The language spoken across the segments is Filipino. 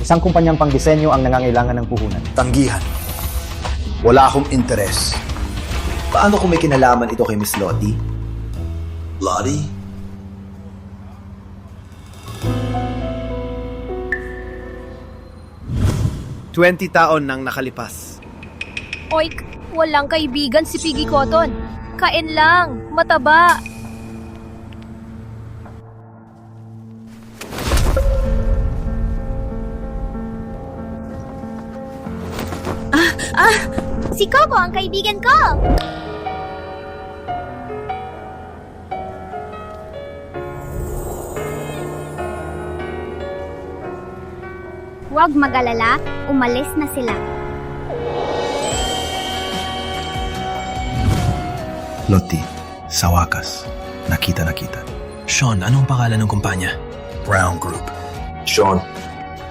Isang kumpanyang pangdisenyo ang nangangailangan ng puhunan. Tanggihan. Wala akong interes. Paano kung may kinalaman ito kay Miss Lottie? Lottie? "20 taon nang nakalipas. Oik, walang kaibigan si Piggy Cotton. Kain lang, mataba. Si Coco ang kaibigan ko! Huwag mag-alala, umalis na sila. Lottie, sa wakas, nakita. Sean, anong pangalan ng kumpanya? Brown Group. Sean,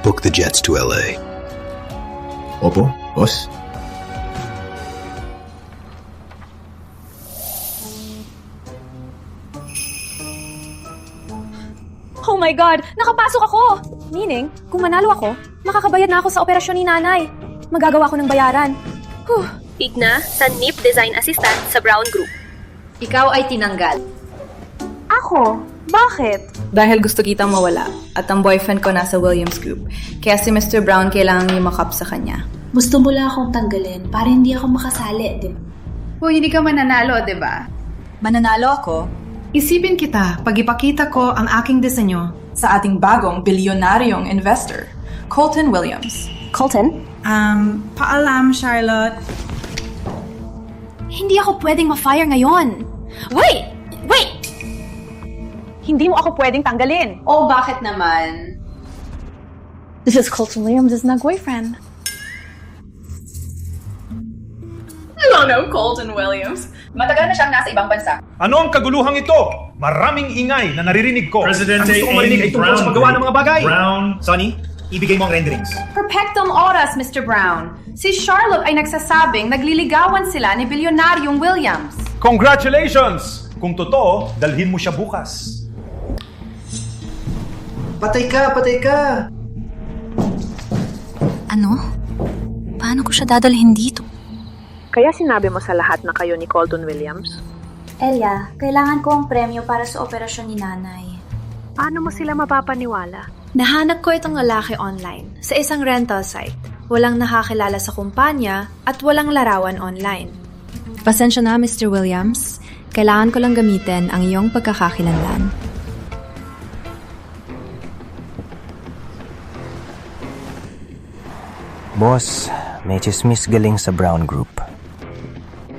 book the jets to LA. Opo, boss. Oh my God! Nakapasok ako! Meaning, kung manalo ako, makakabayad na ako sa operasyon ni nanay. Magagawa ko ng bayaran. Tigna sa NIP Design Assistant sa Brown Group. Ikaw ay tinanggal. Ako? Bakit? Dahil gusto kitang mawala at ang boyfriend ko nasa Williams Group. Kaya si Mr. Brown kailangan yumakap sa kanya. Gusto mo lang akong tanggalin para hindi ako makasali, di ba? Kung hindi ka mananalo, di ba? Mananalo ako? Isipin kita pag ipakita ko ang aking disenyo sa ating bagong bilyonaryong investor, Colton Williams. Colton? Paalam, Charlotte. Hindi ako pwedeng ma-fire ngayon. Wait! Hindi mo ako pwedeng tanggalin. O bakit naman? This is Colton Williams' boyfriend. No, Colton Williams. Matagal na siyang nasa ibang bansa. Ano ang kaguluhang ito? Maraming ingay na naririnig ko. Presidente Ang gusto kong marinig ay tungkol Brown sa paggawa ng mga bagay. Brown. Sonny, ibigay mo ang renderings. Perfectong oras, Mr. Brown. Si Charlotte ay nagsasabing nagliligawan sila ni bilyonaryong Williams. Congratulations! Kung totoo, dalhin mo siya bukas. Patay ka! Ano? Paano ko siya dadalhin dito? Kaya sinabi mo sa lahat na kayo ni Colton Williams? Elia, kailangan ko ang premyo para sa operasyon ni nanay. Paano mo sila mapapaniwala? Nahanap ko itong lalaki online sa isang rental site. Walang nakakilala sa kumpanya at walang larawan online. Pasensya na, Mr. Williams. Kailangan ko lang gamitin ang iyong pagkakakilanlan. Boss, may chismis galing sa Brown Group.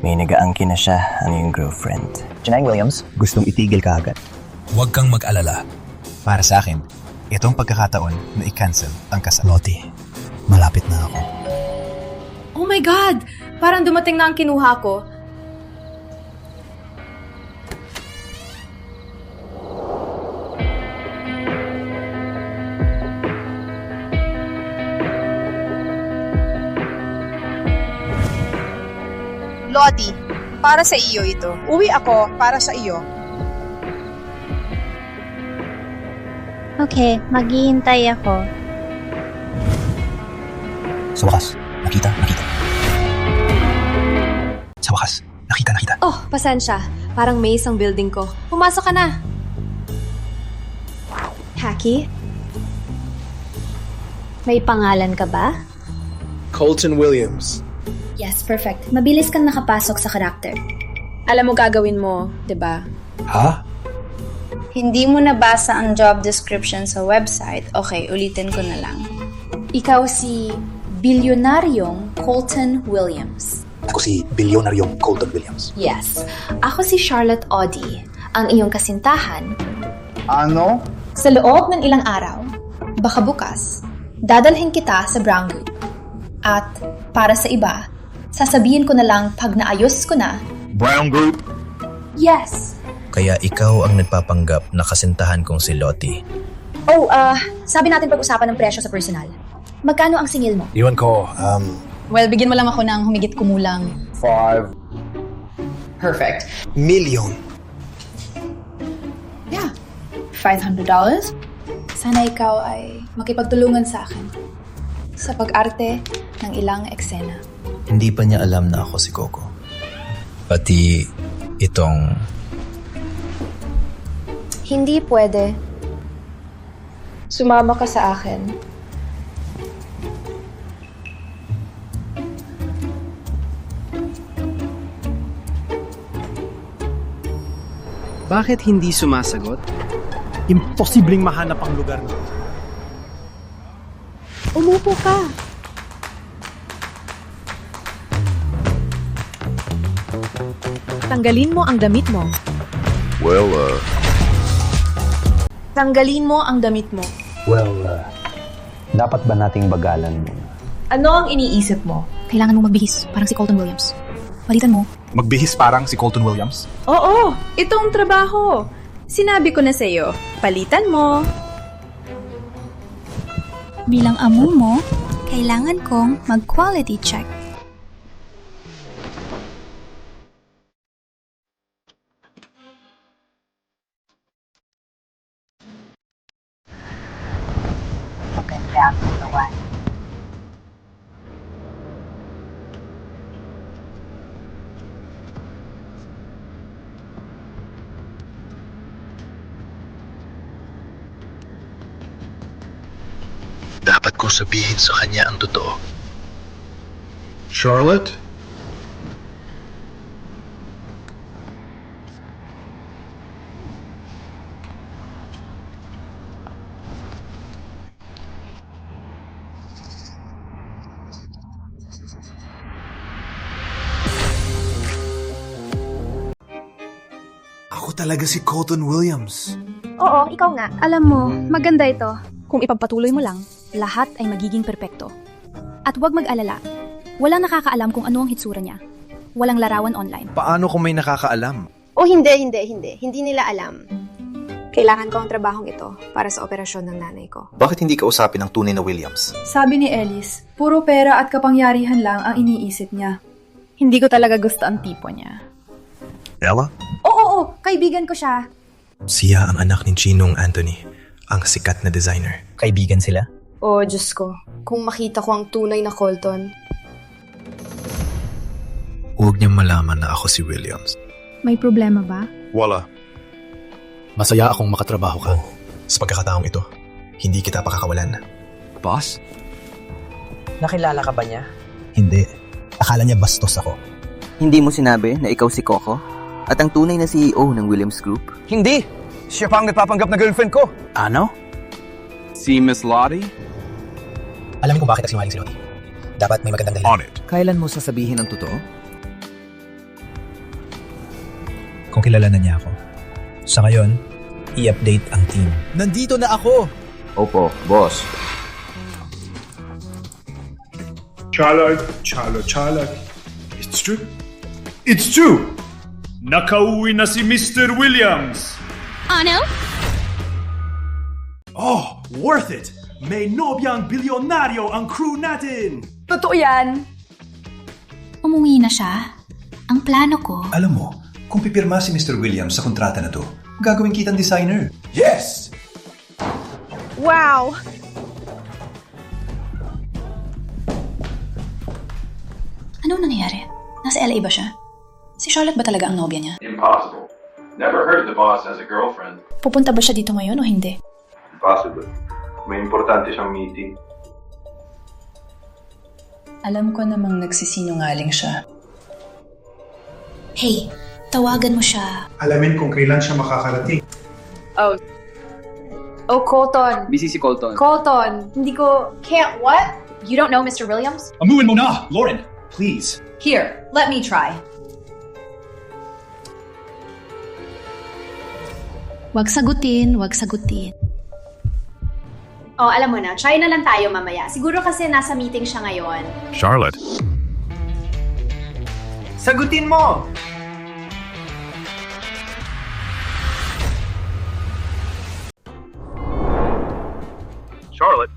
May nagaangkin na siya ang iyong girlfriend. Janai Williams, gustong itigil ka agad. Huwag kang mag-alala. Para sa akin, itong pagkakataon na i-cancel ang kasal. Lottie, malapit na ako. Oh my God! Parang dumating na ang kinuha ko. Lottie, para sa iyo ito. Uwi ako para sa iyo. Okay, maghihintay ako. Sa wakas, nakita. Sa wakas, nakita. Oh, pasensya. Parang maze ang building ko. Pumasok ka na. Hacky? May pangalan ka ba? Colton Williams. Yes, perfect. Mabilis kang nakapasok sa karakter. Alam mo gagawin mo, 'di ba? Ha? Hindi mo nabasa ang job description sa website. Okay, ulitin ko na lang. Ikaw si bilyonaryong Colton Williams. Ako si bilyonaryong Colton Williams. Yes. Ako si Charlotte Audie, ang iyong kasintahan. Ano? Sa loob ng ilang araw, baka bukas, dadalhin kita sa Brown Group. At para sa iba, sasabihin ko na lang pag naayos ko na. Brown Group? Yes. Kaya ikaw ang nagpapanggap na kasintahan kong si Lottie. Oh, sabi natin pag-usapan ng presyo sa personal. Magkano ang singil mo? Iwan ko, Well, bigyan mo lang ako ng humigit kumulang. 5 Perfect. million. Yeah. $500? Sana ikaw ay makipagtulungan sa akin. sa pag-arte ng ilang eksena. Hindi pa niya alam na ako si Coco. Pati itong... Hindi pwede. Sumama ka sa akin. Bakit hindi sumasagot? Imposibleng mahanap ang lugar niyo. Umupo ka. Tanggalin mo ang damit mo. Tanggalin mo ang damit mo. Dapat ba nating bagalan mo? Ano ang iniisip mo? Kailangan mo magbihis, parang si Colton Williams. Palitan mo. Magbihis parang si Colton Williams? Oo, itong trabaho. Sinabi ko na sa'yo, palitan mo. Bilang amo mo, kailangan kong mag-quality check. Dapat ko sabihin sa kanya ang totoo. Charlotte? Ako talaga si Colton Williams. Oo, ikaw nga. Alam mo, maganda ito. Kung ipagpatuloy mo lang, lahat ay magiging perpekto. At huwag mag-alala, walang nakakaalam kung ano ang hitsura niya. Walang larawan online. Paano kung may nakakaalam? Hindi nila alam. Kailangan ko ang trabahong ito para sa operasyon ng nanay ko. Bakit hindi kausapin ang tunay na Williams? Sabi ni Ellis, puro pera at kapangyarihan lang ang iniisip niya. Hindi ko talaga gusto ang tipo niya. Ella? Oo, kaibigan ko siya. Siya ang anak ni Ginong Anthony, ang sikat na designer. Kaibigan sila? Oh, Diyos ko. Kung makita ko ang tunay na Colton. Huwag niyang malaman na ako si Williams. May problema ba? Wala. Masaya akong makatrabaho ka. Sa pagkakataong ito, hindi kita pakakawalan. Boss? Nakilala ka ba niya? Hindi. Akala niya bastos ako. Hindi mo sinabi na ikaw si Coco? At ang tunay na CEO ng Williams Group? Hindi! Siya pa ang nagpapanggap na girlfriend ko! Ano? Si Miss Lottie? Alam ko bakit nagsinungaling si Lottie. Dapat may magandang dahilan. Kailan mo sasabihin ang totoo? Kung kilala na niya ako. Sa ngayon, i-update ang team. Nandito na ako! Opo, boss. Charlotte. It's true. It's true! Nakauwi na si Mr. Williams! Ano? Oh, worth it! May nobyang bilyonaryo ang crew natin! Totoo yan. Umuwi na siya. Ang plano ko, Alam mo, kung pipirma si Mr. Williams sa kontrata na to, gagawin kitang designer. Yes! Wow! anong nangyayari? Nasa LA ba siya? Si Charlotte ba talaga ang nobya niya? Impossible. Never heard the boss as a girlfriend. Pupunta ba siya dito ngayon o hindi? Impossible. May importante siyang meeting. Alam ko namang nagsisinungaling siya. Hey, tawagan mo siya. Alamin kung kailan siya makakarating. Oh, Colton. Busy si Colton. Colton, hindi ko... Can't what? You don't know Mr. Williams? Amuin mo na! Lauren, please. Here, let me try. Wag sagutin, wag sagutin. Oh, alam mo na, try na lang tayo mamaya. Siguro kasi nasa meeting siya ngayon. Charlotte. Sagutin mo! Charlotte.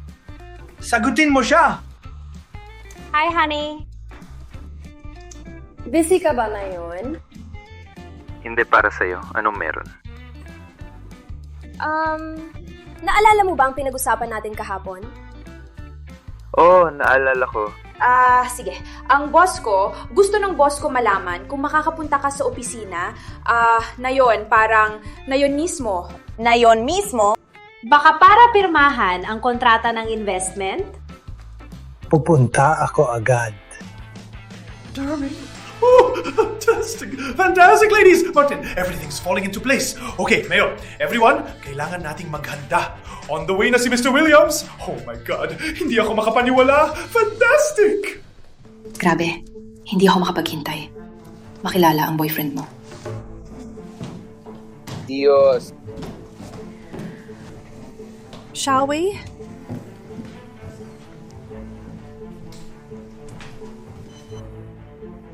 Sagutin mo siya! Hi, honey. Busy ka ba ngayon? Hindi para sa'yo. Anong meron? Naalala mo ba ang pinag-usapan natin kahapon? naalala ko. Sige. Ang boss ko, gusto ng boss ko malaman kung makakapunta ka sa opisina, na yon mismo. Na yon mismo? Baka para pirmahan ang kontrata ng investment? Pupunta ako agad. Darling. Oh, fantastic! Fantastic, ladies! Martin, everything's falling into place. Okay, Mayor, everyone, kailangan nating maghanda. On the way na si Mr. Williams. Oh my God, hindi ako makapaniwala. Fantastic! Grabe, hindi ako makapaghintay. Makilala ang boyfriend mo. Diyos. Shall we?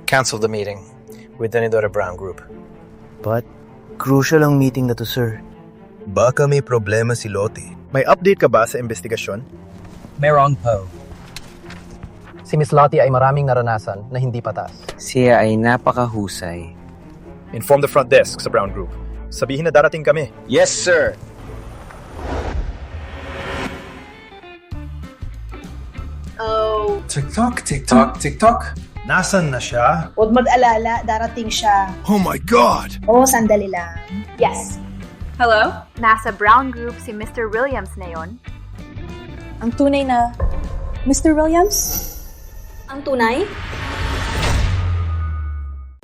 Cancel the meeting with the Nidora Brown Group. But, crucial ang meeting na to, sir. Baka may problema si Lottie. May update ka ba sa investigasyon? Merong Po. Si Miss Lottie ay maraming naranasan na hindi patas. Siya ay napakahusay. Inform the front desk sa Brown Group. Sabihin na darating kami. Yes, sir! Oh. TikTok, TikTok, TikTok. Nasaan na siya? Huwag mag-alala, darating siya. Oh my God! Sandali lang. Yes. Hello? Nasa Brown Group si Mr. Williams na yon. Ang tunay na Mr. Williams? Ang tunay?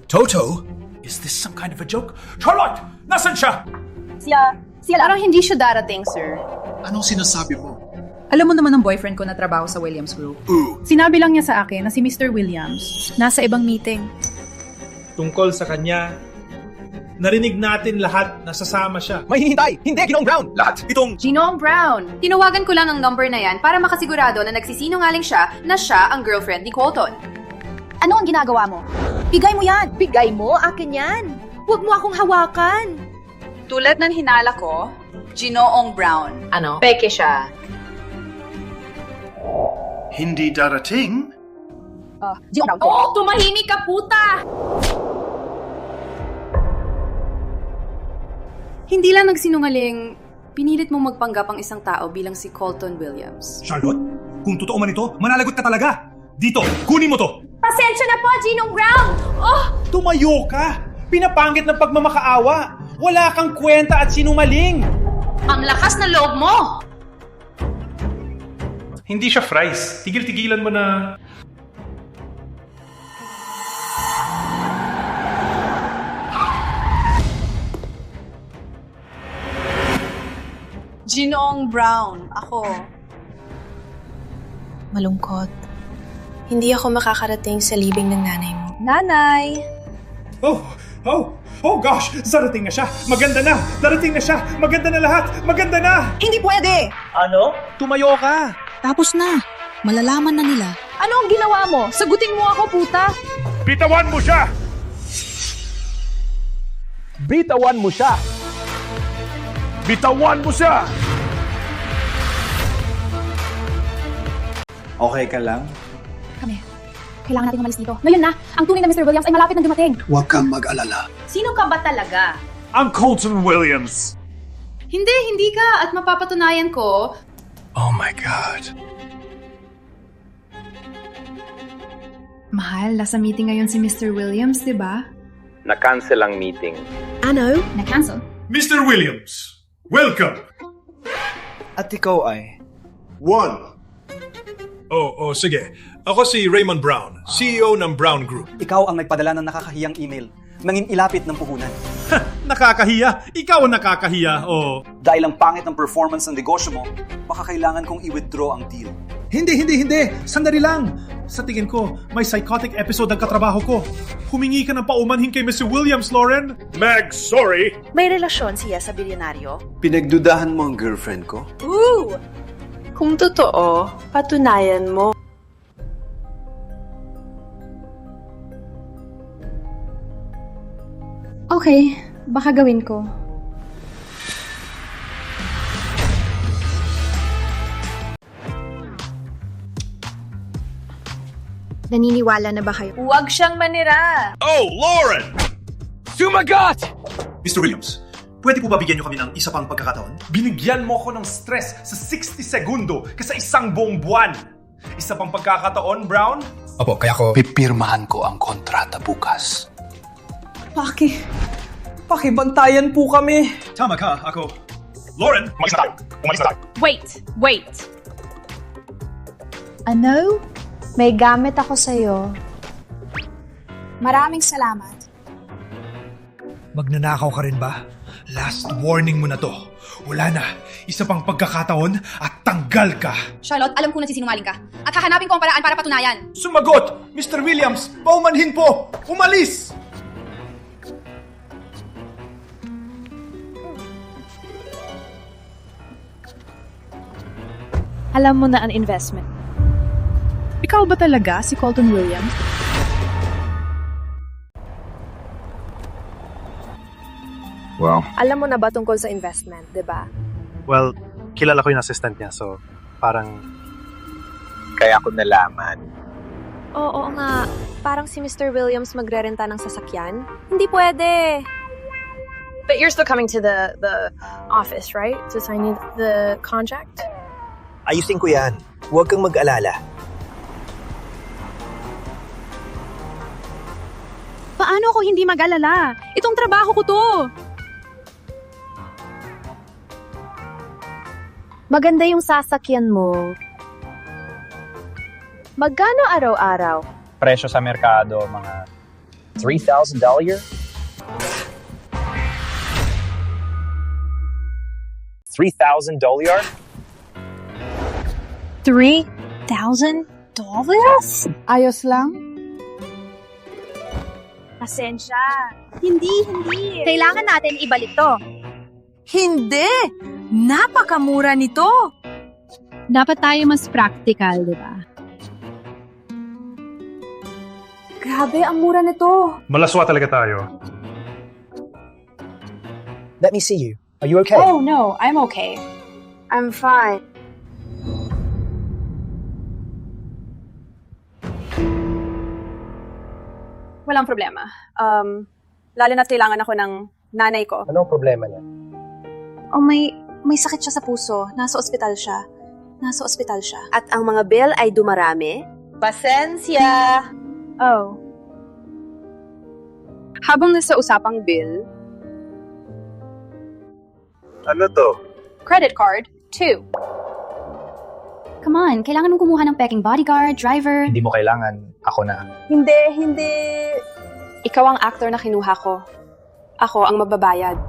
Toto? Is this some kind of a joke? Charlotte! Nasaan siya? Siya parang hindi siya darating, sir. Anong sinasabi mo? Alam mo naman ang boyfriend ko na trabaho sa Williams Group. Sinabi lang niya sa akin na si Mr. Williams nasa ibang meeting. Tungkol sa kanya, narinig natin lahat na sasama siya. May hihintay! Hindi, Ginong Brown! Lahat! Itong... Ginong Brown! Tinawagan ko lang ang number na yan para makasigurado na nagsisinungaling siya na siya ang girlfriend ni Colton. Ano ang ginagawa mo? Bigay mo yan! Bigay mo? Akin yan. Huwag mo akong hawakan! Tulad ng hinala ko, Ginoong Brown. Ano? Peke siya. Hindi darating? Ginoong Brown. Tumahimik ka, puta! Hindi lang nagsinungaling, pinilit mong magpanggap ang isang tao bilang si Colton Williams. Charlotte, kung totoo man ito, manalagot ka talaga! Dito, kunin mo to! Pasensya na po, Ginong Brown! Tumayo ka! Pinapangit ng pagmamakaawa! Wala kang kwenta at sinungaling! Ang lakas na loob mo! Hindi siya fries. Tigil-tigilan mo na... Ginoong Brown, ako. Malungkot. Hindi ako makakarating sa libing ng nanay mo. Nanay! Oh gosh! Darating na siya! Maganda na! Darating na siya! Maganda na lahat! Maganda na! Hindi pwede! Ano? Tumayo ka! Tapos na. Malalaman na nila. Ano ang ginawa mo? Sagutin mo ako, puta! Bitawan mo siya! Bitawan mo siya! Bitawan mo siya! Okay ka lang? Kami. Kailangan natin umalis dito. Ngayon na, ang tunay na Mr. Williams ay malapit na dumating. Huwag kang mag-alala. Sino ka ba talaga? Ang Colton Williams! Hindi ka at mapapatunayan ko. Oh my God. Mahal, nasa meeting ngayon si Mr. Williams, di ba? Na-cancel ang meeting. Ano? Na-cancel? Mr. Williams, welcome! At ikaw ay? One. Oh, sige. Ako si Raymond Brown, CEO ng Brown Group. Ikaw ang nagpadala ng nakakahiyang email. Nanging ilapit ng puhunan. Nakakahiya? Ikaw ang nakakahiya, oh. Dahil ang pangit ng performance ng negosyo mo, baka kailangan kong i-withdraw ang deal. Hindi. Sandali lang. Sa tingin ko, may psychotic episode ang katrabaho ko. Humingi ka ng paumanhin kay Mr. Williams, Lauren. Meg, sorry. May relasyon siya sa bilyonaryo? Pinagdudahan mo ang girlfriend ko? Kung totoo, patunayan mo. Okay, baka gawin ko. Naniniwala na ba kayo? Huwag siyang manira. Oh, Lauren! Sumagot! Mr. Williams, pwede po ba bigyan niyo kami ng isa pang pagkakataon? Binigyan mo ko ng stress sa 60 segundo kaysa isang buong buwan. Isa pang pagkakataon, Brown? Opo, kaya ko... Pipirmahan ko ang kontrata bukas. Pakibantayan po kami. Tama ka, ako. Lauren, umalis na tayo. Wait. Ano? May gamit ako sa'yo. Maraming salamat. Magnanakaw ka rin ba? Last warning mo na to. Wala na. Isa pang pagkakataon at tanggal ka. Charlotte, alam kong nagsisinungaling ka. At hahanapin ko ang paraan para patunayan. Sumagot! Mr. Williams, paumanhin po! Umalis! Alam mo na ang investment. Ikaw ba talaga si Colton Williams? Well, Alam mo na ba tungkol sa investment, di ba? well, kilala ko yung assistant niya, so parang... Kaya ko nalaman. Oo nga. Parang si Mr. Williams magrerenta ng sasakyan. Hindi pwede. But you're still coming to the office, right? To sign the contract? Ayusin ko yan. Huwag kang mag-alala. Paano ako hindi mag-alala? Itong trabaho ko to. Maganda yung sasakyan mo. Magkano araw-araw? Presyo sa merkado, mga $3,000 $3,000? $3,000? Ayos lang? Pasensya. Hindi. Kailangan natin ibalik to. Hindi! Napakamura nito! Dapat tayo mas practical, di ba? Grabe, ang mura nito. Malaswa talaga tayo. Let me see you. Are you okay? Oh no, I'm okay. I'm fine. Walang problema. Lalo na't kailangan ako ng nanay ko. Anong problema niya? Oh, may sakit siya sa puso. Nasa ospital siya. At ang mga bill ay dumarami. Pasensya! Oh. Habang nasa usapang bill, Ano to? credit card, 2. Come on, kailangan mong kumuha ng peking bodyguard, driver. Hindi mo kailangan, ako na. Hindi. Ikaw ang actor na kinuha ko. Ako ang magbabayad.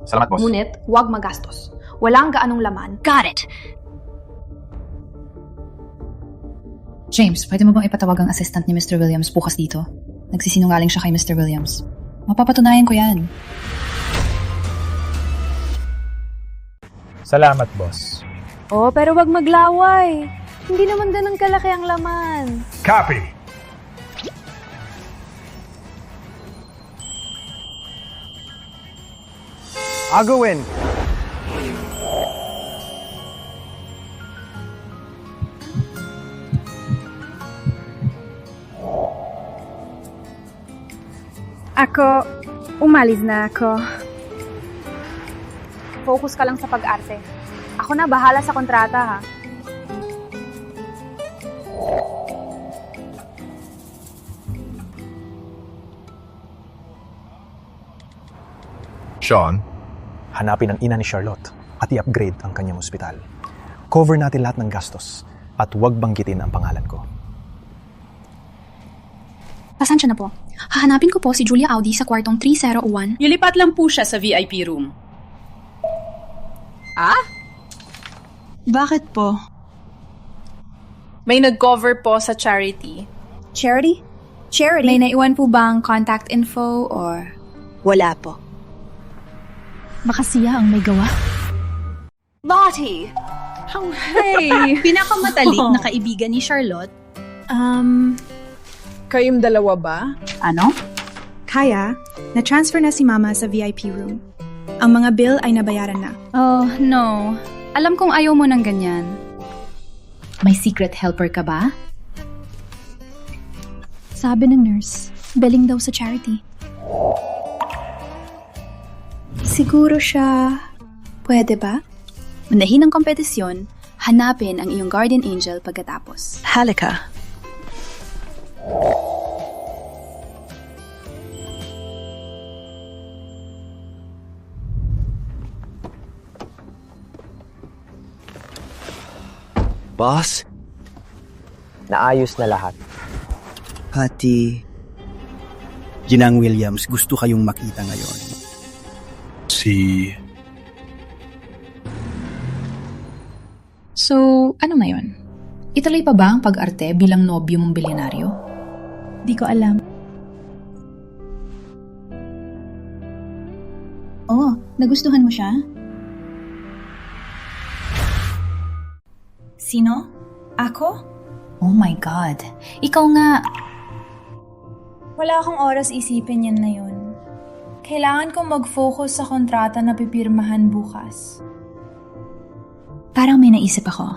Salamat, boss. Ngunit, huwag magastos. Walang gaanong laman. Got it! James, pwede mo bang ipatawag ang assistant ni Mr. Williams bukas dito? Nagsisinungaling siya kay Mr. Williams. Mapapatunayan ko yan. Salamat, boss. Oh, pero wag maglaway. Hindi naman ganun kalaki ang laman. Copy! I'll go in. Umalis na ako. Focus ka lang sa pag-arte. Ako na bahala sa kontrata, ha? Sean? Hanapin ang ina ni Charlotte at i-upgrade ang kanyang ospital. Cover natin lahat ng gastos at huwag banggitin ang pangalan ko. Pasensya na po. Hahanapin ko po si Julia Audi sa kwartong 301. Ilipat lang po siya sa VIP room. Ah? Bakit po? May nag-cover po sa charity. Charity? May naiwan po bang contact info or... Wala po. Baka siya ang may gawa? Lottie! Hey! Pinakamatalik na kaibigan ni Charlotte. Kayong dalawa ba? Ano? Kaya, na-transfer na si Mama sa VIP room. Ang mga bill ay nabayaran na. Oh, no. Alam kong ayaw mo ng ganyan. May secret helper ka ba? Sabi ng nurse, billing daw sa charity. Siguro siya... Pwede ba? Mandahin ang kompetisyon, Hanapin ang iyong guardian angel pagkatapos. Halika. Boss? Naayos na lahat. Pati, Ginang Williams, gusto kayong makita ngayon. So, ano ngayon? Ituloy pa ba ang pag-arte bilang nobyo mong bilyonaryo? Di ko alam. Oh, nagustuhan mo siya? Sino? Ako? Oh my God. Ikaw nga. Wala akong oras isipin yan na yun. Kailangan kong mag-focus sa kontrata na pipirmahan bukas. Parang may naisip ako.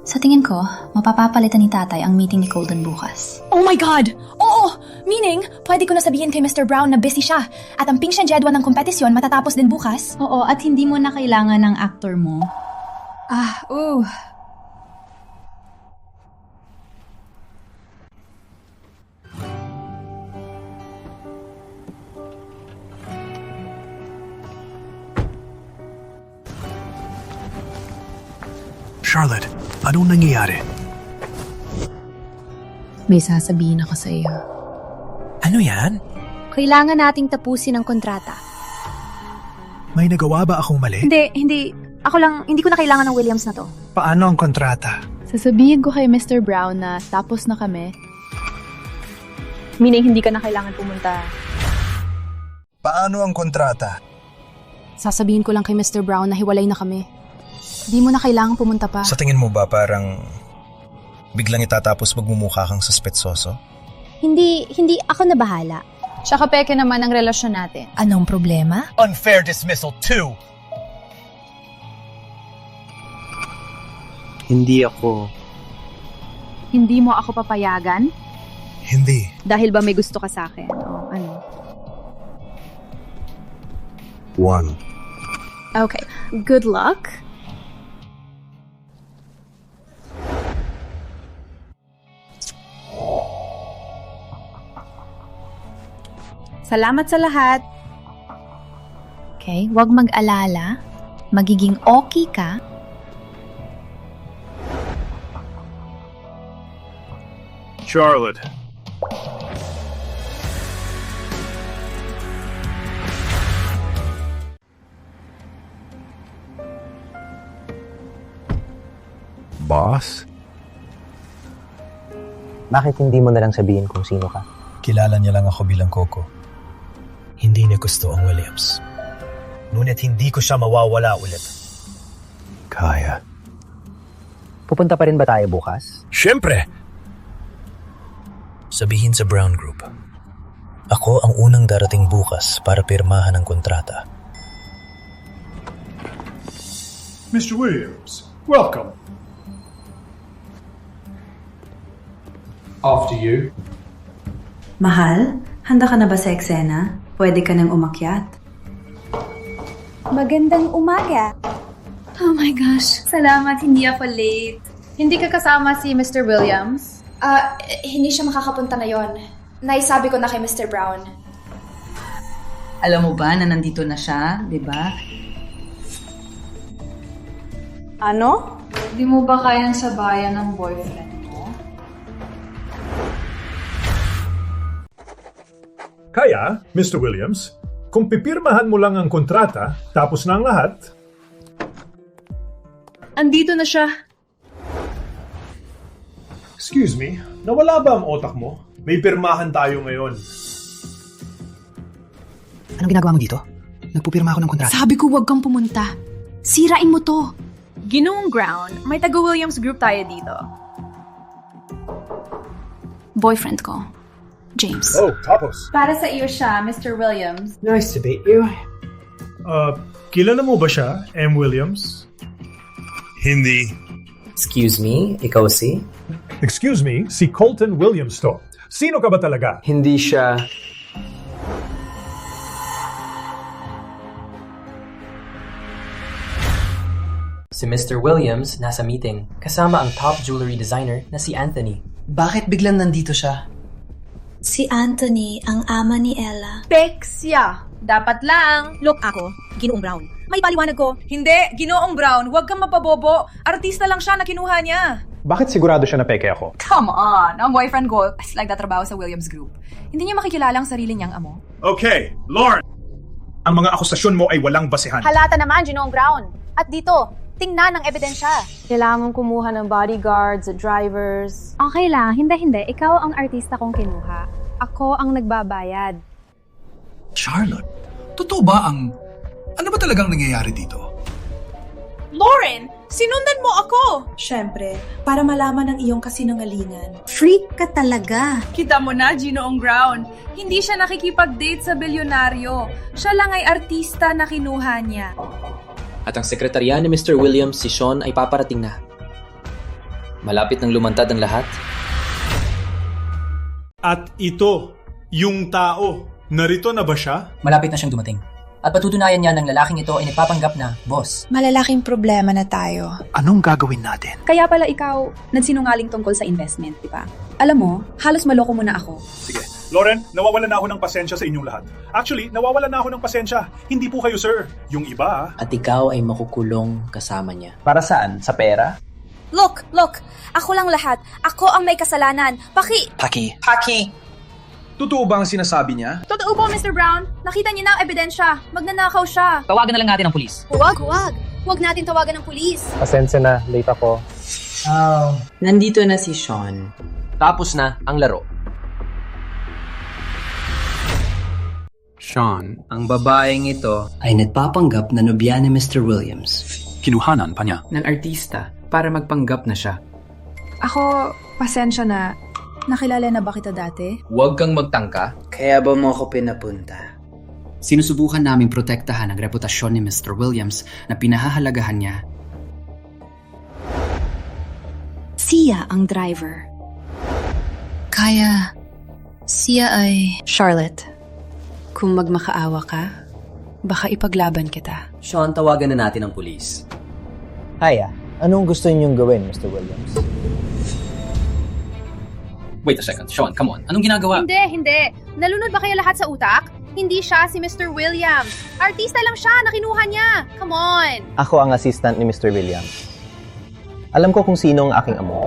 Sa tingin ko, mapapapalitan ni tatay ang meeting ni Colton bukas. Oh my God! Oo! Meaning, pwede ko na sabihin kay Mr. Brown na busy siya at ang pink siyang jedwa ng kompetisyon matatapos din bukas. Oo, at hindi mo na kailangan ng actor mo. Charlotte, anong nangyayari? May sasabihin ako sa iyo. Ano yan? Kailangan nating tapusin ang kontrata. May nagawa ba akong mali? Hindi. Ako lang, hindi ko na kailangan ng Williams na to. Paano ang kontrata? Sasabihin ko kay Mr. Brown na tapos na kami. Meaning, hindi ka na kailangan pumunta. Paano ang kontrata? Sasabihin ko lang kay Mr. Brown na hiwalay na kami. Di mo na kailangan pumunta pa. Sa tingin mo ba parang biglang itatapos magmumukha kang suspetsoso? Hindi ako na bahala. Tsaka peke naman ang relasyon natin. Anong problema? Unfair dismissal 2! Hindi mo ako papayagan? Hindi. Dahil ba may gusto ka sa akin? O ano? 1. Okay. Good luck. Salamat sa lahat. Okay, huwag mag-alala. Magiging okay ka. Charlotte. Boss? Bakit hindi mo na lang sabihin kung sino ka? Kilala niya lang ako bilang Coco. Hindi niya gusto ang Williams. Ngunit hindi ko siya mawawala ulit. Kaya. Pupunta pa rin ba tayo bukas? Siyempre! Sabihin sa Brown Group, ako ang unang darating bukas para pirmahan ang kontrata. Mr. Williams, welcome. After you. Mahal, handa ka na ba sa eksena? Pwede ka nang umakyat. Magandang umaga. Oh my gosh, salamat, hindi ako late. Hindi ka kasama si Mr. Williams? Hindi siya makakapunta ngayon. Naisabi ko na kay Mr. Brown. Alam mo ba na nandito na siya, di ba? Ano? Di mo ba kayang sabayan ng boyfriend mo? Kaya, Mr. Williams, kung pipirmahan mo lang ang kontrata, tapos na ang lahat. Andito na siya. Excuse me, nawala ba ang otak mo? May pirmahan tayo ngayon. Anong ginagawa mo dito? Nagpupirma ako ng kontrata. Sabi ko huwag kang pumunta. Sirain mo to. Ginoong Ground, may taga-Williams group tayo dito. Boyfriend ko, James. Oh, tapos. Para sa iyo siya, Mr. Williams. Nice to meet you. Kilala mo ba siya, M. Williams? Hindi. Excuse me, ikaw si? Excuse me, si Colton Williams to. Sino ka ba talaga? Hindi siya... Si Mr. Williams nasa meeting kasama ang top jewelry designer na si Anthony. Bakit biglang nandito siya? Si Anthony ang ama ni Ella. Pexia! Dapat lang. Look ako, Ginoong Brown. May paliwanag ko. Hindi, Ginoong Brown, huwag kang mapabobo. Artista lang siya na kinuha niya. Bakit sigurado siya na peke ako? Come on, ang boyfriend ko is like nagtatrabaho sa Williams Group. Hindi niya makikilala ang sarili niyang amo. Okay, Lauren! Ang mga akusasyon mo ay walang basehan. Halata naman, Ginoong Brown. At dito, tingnan ang ebidensya. Kailangan mong kumuha ng bodyguards, drivers. Okay lang, hindi. Ikaw ang artista kong kinuha. Ako ang nagbabayad. Charlotte, totoo ba ang... Ano ba talagang nangyayari dito? Lauren, sinundan mo ako! Siyempre, para malaman ang iyong kasinungalingan. Freak ka talaga. Kita mo na, Ginoong Brown. Hindi siya nakikipag-date sa bilyonaryo. Siya lang ay artista na kinuha niya. At ang sekretarya ni Mr. Williams, si Sean, ay paparating na. Malapit nang lumantad ang lahat. At ito, yung tao. Narito na ba siya? Malapit na siyang dumating. At patutunayan niya ng lalaking ito ay nagpapanggap na boss. Malalaking problema na tayo. Anong gagawin natin? Kaya pala ikaw nagsinungaling tungkol sa investment, di ba? Alam mo, halos maloko mo na ako. Sige. Lauren, nawawalan na ako ng pasensya sa inyong lahat. Actually, nawawalan na ako ng pasensya. Hindi po kayo, sir. Yung iba, At ikaw ay makukulong kasama niya. Para saan? Sa pera? Look! Ako lang lahat. Ako ang may kasalanan. Paki! Totoo ba ang sinasabi niya? Totoo po, Mr. Brown. Nakita niya na ang ebidensya. Magnanakaw siya. Tawagan na lang natin ang pulis. Huwag! Huwag natin tawagan ng pulis. Pasensya na, late ako. Nandito na si Sean. Tapos na ang laro. Sean, Ang babaeng ito ay nagpapanggap na nobya ni Mr. Williams. kinuhanan pa niya. Ng artista para magpanggap na siya. Ako, pasensya na. Nakilala na ba kita dati? Huwag kang magtangka. Kaya ba mo ako pinapunta? Sinusubukan naming protektahan ang reputasyon ni Mr. Williams na pinahahalagahan niya. Siya ang driver. Kaya, siya ay... Charlotte, kung magmakaawa ka, baka ipaglaban kita. Sean, tawagan na natin ang pulis. Hiya, anong gusto ninyong gawin, Mr. Williams? Wait a second, Sean, come on. Anong ginagawa? Hindi. Nalunod ba kayo lahat sa utak? Hindi siya si Mr. Williams. Artista lang siya na kinuha niya. Come on! Ako ang assistant ni Mr. Williams. Alam ko kung sino ang aking amo.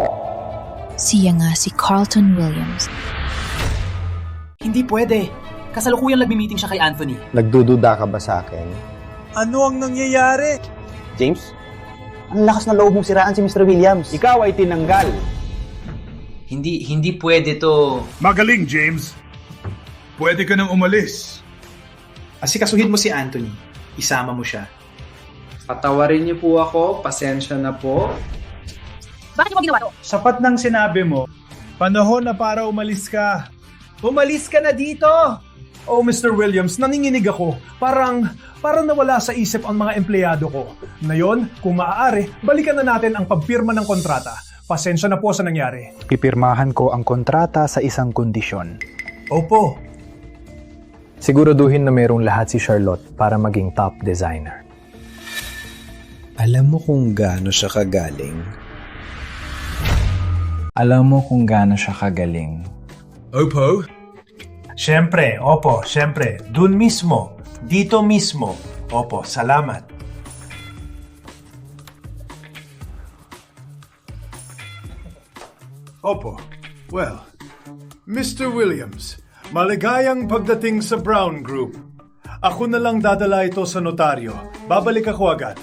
Siya nga si Carlton Williams. Hindi pwede. Kasalukuyang nagmi-meeting siya kay Anthony. Nagdududa ka ba sa akin? Ano ang nangyayari? James, ang lakas na loob mong siraan si Mr. Williams. Ikaw ay tinanggal. Hindi pwede to. Magaling, James. Pwede ka nang umalis. Asikasuhin mo si Anthony. Isama mo siya. Patawarin niyo po ako. Pasensya na po. Bakit mo ginawa to? Sapat ng sinabi mo. Panahon na para umalis ka. Umalis ka na dito! Oh, Mr. Williams, naninginig ako. Parang nawala sa isip ang mga empleyado ko. Ngayon, kung maaari, balikan na natin ang pagpirma ng kontrata. Pasensya na po sa nangyari. Pipirmahan ko ang kontrata sa isang kondisyon. Opo. Siguraduhin na mayroong lahat si Charlotte para maging top designer. Alam mo kung gaano siya kagaling? Opo. Siyempre, opo, siyempre. Dun mismo. Dito mismo. Opo, salamat. Opo. Well, Mr. Williams, maligayang pagdating sa Brown Group. Ako na lang dadala ito sa notaryo. Babalik ako agad.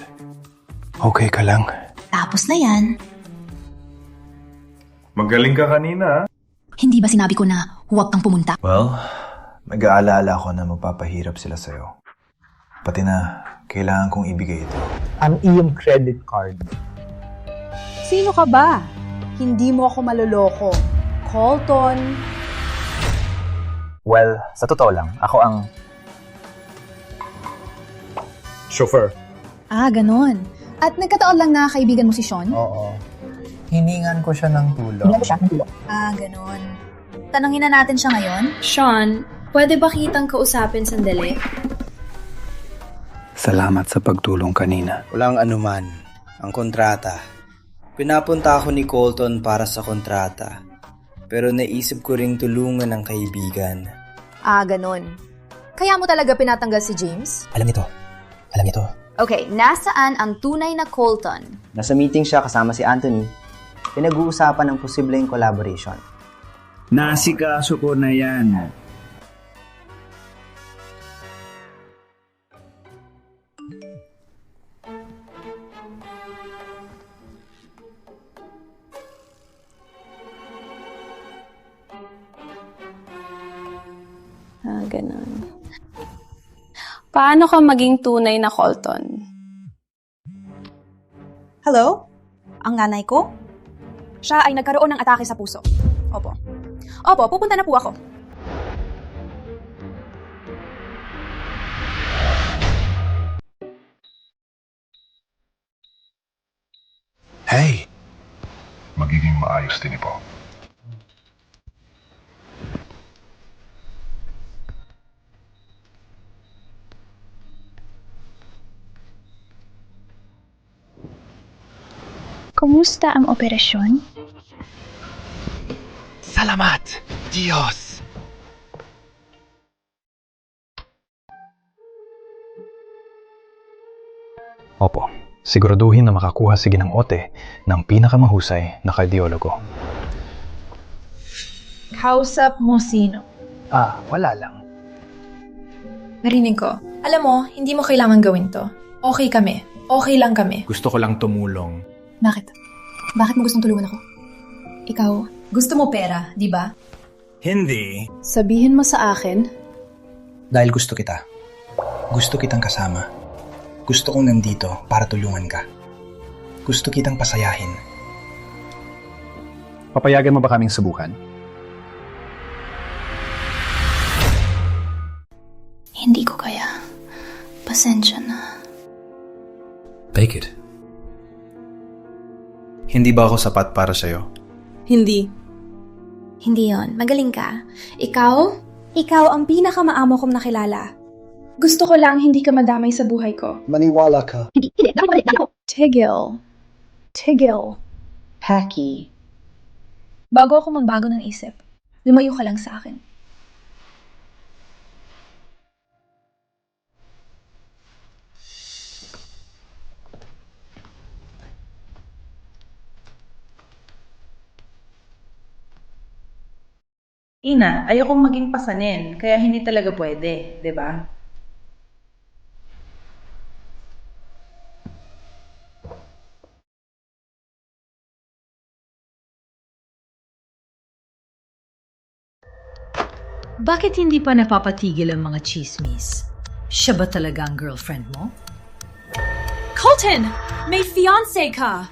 Okay ka lang? Tapos na yan. Magaling ka kanina. Hindi ba sinabi ko na huwag kang pumunta? Well, nag-aalala ako na magpapahirap sila sa'yo. Pati na, kailangan kong ibigay ito. Ang iyong credit card. Sino ka ba? Hindi mo ako maloloko. Colton. Well, sa totoo lang, ako ang... Chauffeur. Ganon. At nagkataon lang na kaibigan mo si Sean? Oo. Hiningan ko siya ng tulong. Ganon. Tanungin na natin siya ngayon. Sean, pwede ba kitang kausapin sandali? Salamat sa pagtulong kanina. Walang anuman. Ang kontrata. Pinapunta ako ni Colton para sa kontrata. Pero naisip ko ring tulungan ang kaibigan. Ganon. Kaya mo talaga pinatanggal si James? Alam niyo to. Okay, nasaan ang tunay na Colton? Nasa meeting siya kasama si Anthony. Pinag-uusapan ng posibleng collaboration. Nasikaso ko na yan. Ganun. Paano ka maging tunay na Colton? Hello? Ang nanay ko? Siya ay nagkaroon ng atake sa puso. Opo, pupunta na po ako. Hey! Magiging maayos din ito. Kumusta ang operasyon? Salamat, Diyos! Opo, siguraduhin na makakuha si Ginang Ote ng pinakamahusay na kardiologo. Kausap mo sino? Wala lang. Narinig ko. Alam mo, hindi mo kailangan gawin to. Okay kami. Okay lang kami. Gusto ko lang tumulong. Bakit? Bakit mo gustong tulungan ako? Ikaw, gusto mo pera, di ba? Hindi. Sabihin mo sa akin. Dahil gusto kita. Gusto kitang kasama. Gusto kong nandito para tulungan ka. Gusto kitang pasayahin. Papayagan mo ba kaming subukan? Hindi ko kaya. Pasensya na. Take it. Hindi ba ako sapat para sa'yo? Hindi. Hindi yon. Magaling ka. Ikaw? Ikaw ang pinakamaamo kong nakilala. Gusto ko lang hindi ka madamay sa buhay ko. Maniwala ka. Tigil. Paki. Bago ako magbago ng isip, lumayo ka lang sa akin. Ina, ayokong maging pasanin, kaya hindi talaga pwede, di ba? Bakit hindi pa napapatigil ang mga chismis? Siya ba talaga ang girlfriend mo? Colton! May fiancé ka!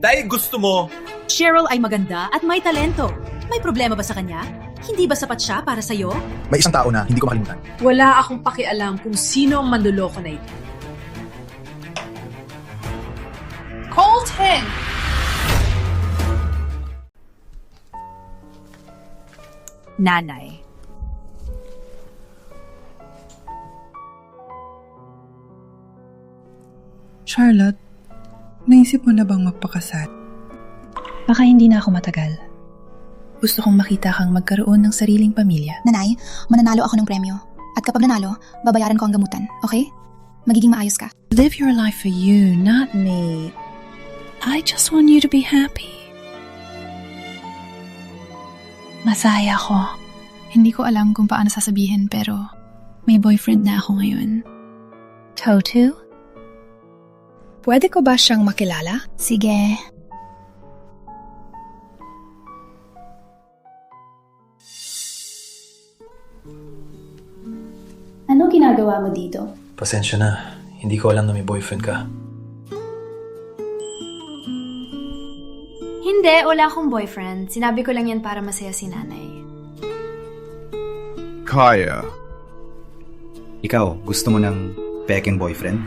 Dahil gusto mo! Cheryl ay maganda at may talento. May problema ba sa kanya? Hindi ba sapat siya para sa'yo? May isang tao na hindi ko makalimutan. Wala akong pakialam kung sino ang manloloko na ito. Colton! Nanay. Charlotte, naisip mo na bang magpakasal? Baka hindi na ako matagal. Gusto kong makita kang magkaroon ng sariling pamilya. Nanay, mananalo ako ng premyo. At kapag nanalo, babayaran ko ang gamutan, okay? Magiging maayos ka. Live your life for you, not me. I just want you to be happy. Masaya ako. Hindi ko alam kung paano sasabihin pero may boyfriend na ako ngayon. Totu? Pwede ko ba siyang makilala? Sige. Ano ginagawa mo dito? Pasensya na. Hindi ko alam na may boyfriend ka. Hindi, wala akong boyfriend. Sinabi ko lang yan para masaya si nanay. Kaya. Ikaw, gusto mo ng peking boyfriend?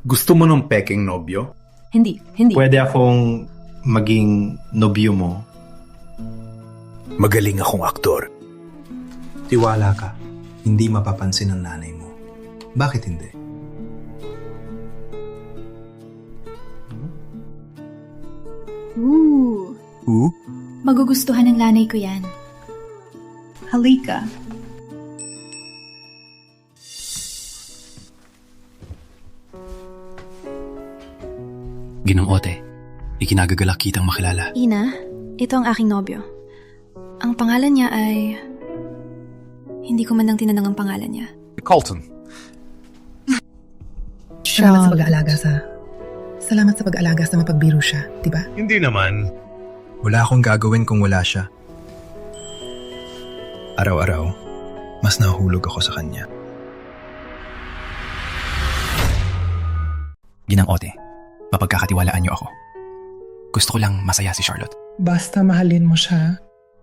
Gusto mo ng peking nobyo? Hindi. Pwede akong maging nobyo mo. Magaling akong aktor. Tiwala ka. Hindi mapapansin ng nanay mo. Bakit hindi? Ooh. Magugustuhan ng nanay ko yan. Halika. Ginong Ote, ikinagagalak kitang makilala. Ina, ito ang aking nobyo. Ang pangalan niya ay... Hindi ko man lang tinanong ang pangalan niya. Colton. Salamat sa pag-aalaga Salamat sa pag-aalaga sa mapagbiro siya, di ba? Hindi naman. Wala akong gagawin kung wala siya. Araw-araw, mas nahulog ako sa kanya. Ginang Ote, mapagkakatiwalaan niyo ako. Gusto ko lang masaya si Charlotte. Basta mahalin mo siya.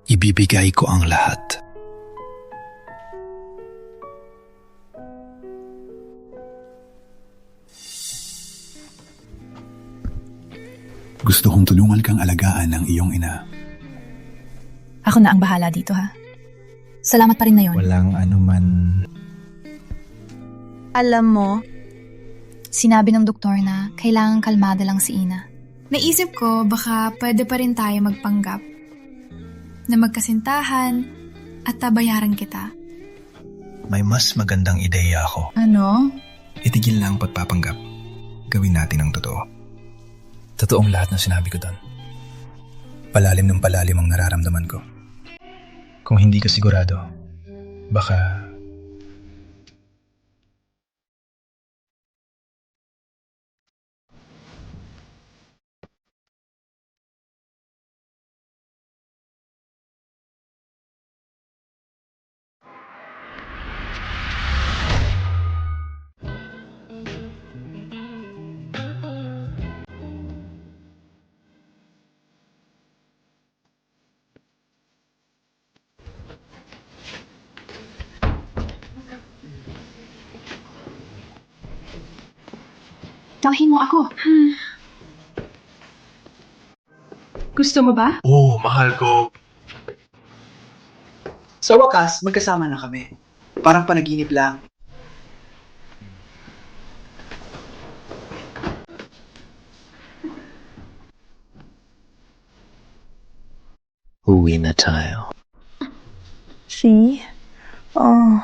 Ibibigay ko ang lahat. Gusto kong tulungan kang alagaan ng iyong ina. Ako na ang bahala dito, ha? Salamat pa rin na yun. Walang anuman. Alam mo, sinabi ng doktor na kailangan kalmada lang si Ina. Naisip ko baka pwede pa rin tayo magpanggap na magkasintahan at tabayaran kita. May mas magandang ideya ako. Ano? Itigil na ang pagpapanggap. Gawin natin ang totoo. Totoong lahat ng sinabi ko doon. Palalim ng palalim ang nararamdaman ko. Kung hindi ka sigurado, baka... Tawagin mo ako. Gusto mo ba? Oo, mahal ko. Sa wakas, magkasama na kami. Parang panaginip lang. Uwi na tayo. See? Oh.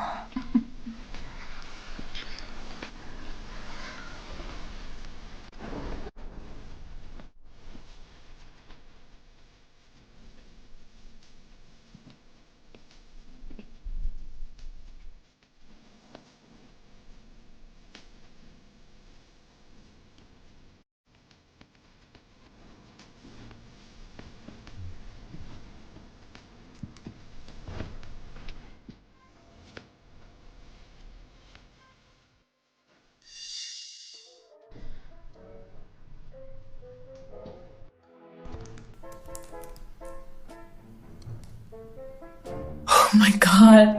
Oh my God!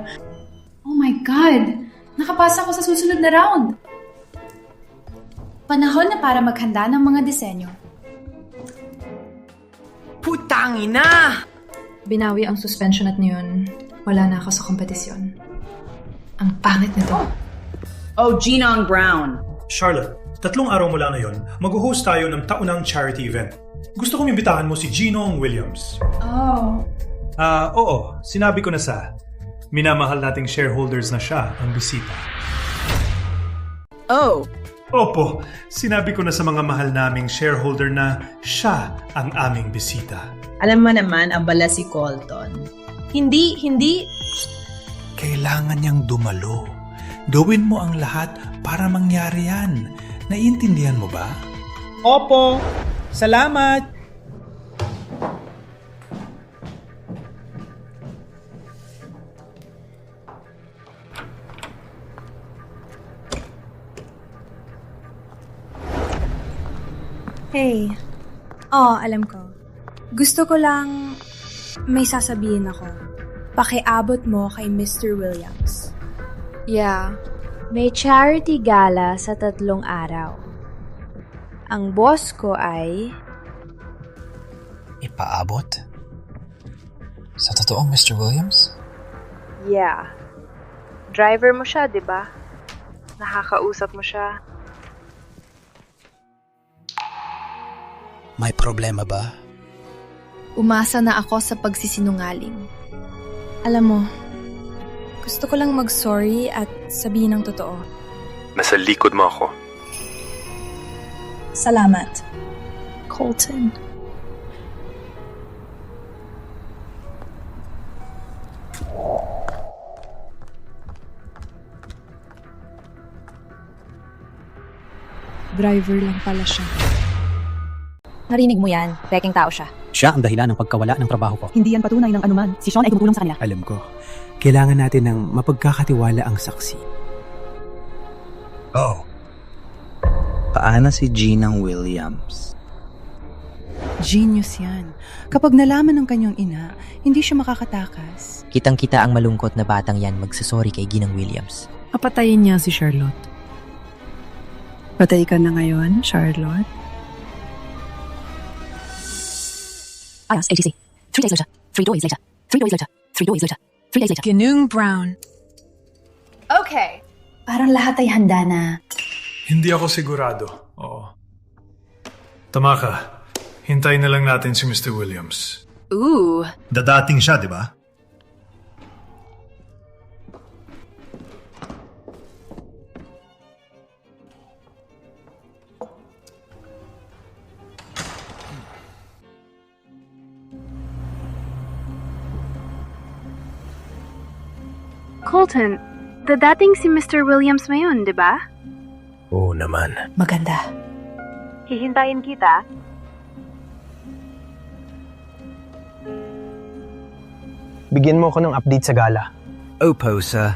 Oh my God! Nakapasa ko sa susunod na round! Panahon na para maghanda ng mga disenyo. Putangina! Binawi ang suspension at ngayon, wala na ako sa kompetisyon. Ang pangit nito. Oh, Ginong Brown. Charlotte, 3 araw mula ngayon, mag-host tayo ng taunang charity event. Gusto kong imbitahan mo si Ginong Williams. Oh. Oo, sinabi ko na sa minamahal nating shareholders na siya ang bisita. Oh. Opo, sinabi ko na sa mga mahal naming shareholder na siya ang aming bisita. Alam mo naman, abala si Colton. Hindi. Kailangan niyang dumalo. Gawin mo ang lahat para mangyari yan. Naiintindihan mo ba? Opo, salamat! Hey. Alam ko. Gusto ko lang may sasabihin ako. Pakiabot mo kay Mr. Williams. Yeah. May charity gala sa 3 araw. Ang boss ko ay... Ipaabot? Sa totoong Mr. Williams? Yeah. Driver mo siya, di ba? Nakakausap mo siya. May problema ba? Umasa na ako sa pagsisinungaling. Alam mo, gusto ko lang mag-sorry at sabihin ng totoo. Nasa likod mo ako. Salamat, Colton. Driver lang pala siya. Narinig mo yan. Peking tao siya. Siya ang dahilan ng pagkawala ng trabaho ko. Hindi yan patunay ng anuman. Si Sean ay tumutulong sa kanila. Alam ko. Kailangan natin ng mapagkakatiwala ang saksi. Oh. Paano si Ginang Williams? Genius yan. Kapag nalaman ng kanyang ina, hindi siya makakatakas. Kitang-kita ang malungkot na batang yan magsasorry kay Ginang Williams. Papatayin niya si Charlotte. Patay ka na ngayon, Charlotte? Ayos, AGC. 3 days later. 3 days later. 3 days later. 3 days later. 3 days later. Ginung Brown. Okay. Parang lahat ay handa na. Hindi ako sigurado. Oo. Tama ka. Hintayin na lang natin si Mr. Williams. Ooh. Dadating siya, di ba? Colton, dadating si Mr. Williams ngayon, di ba? Oo naman. Maganda. Hihintayin kita. Bigyan mo ako ng update sa gala. Opo, sir.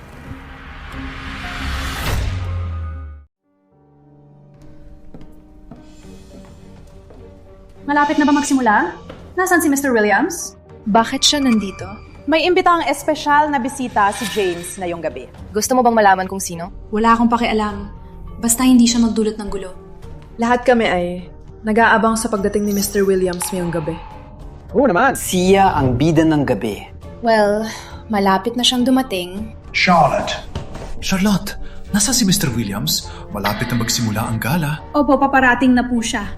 Malapit na ba magsimula? Nasaan si Mr. Williams? Bakit siya nandito? May imbitang espesyal na bisita si James ngayong gabi. Gusto mo bang malaman kung sino? Wala akong pakialam. Basta hindi siya magdulot ng gulo. Lahat kami ay nag-aabang sa pagdating ni Mr. Williams ngayong gabi. Oo naman. Siya ang bida ng gabi. Well, malapit na siyang dumating. Charlotte, nasa si Mr. Williams? Malapit na magsimula ang gala. Opo, paparating na po siya.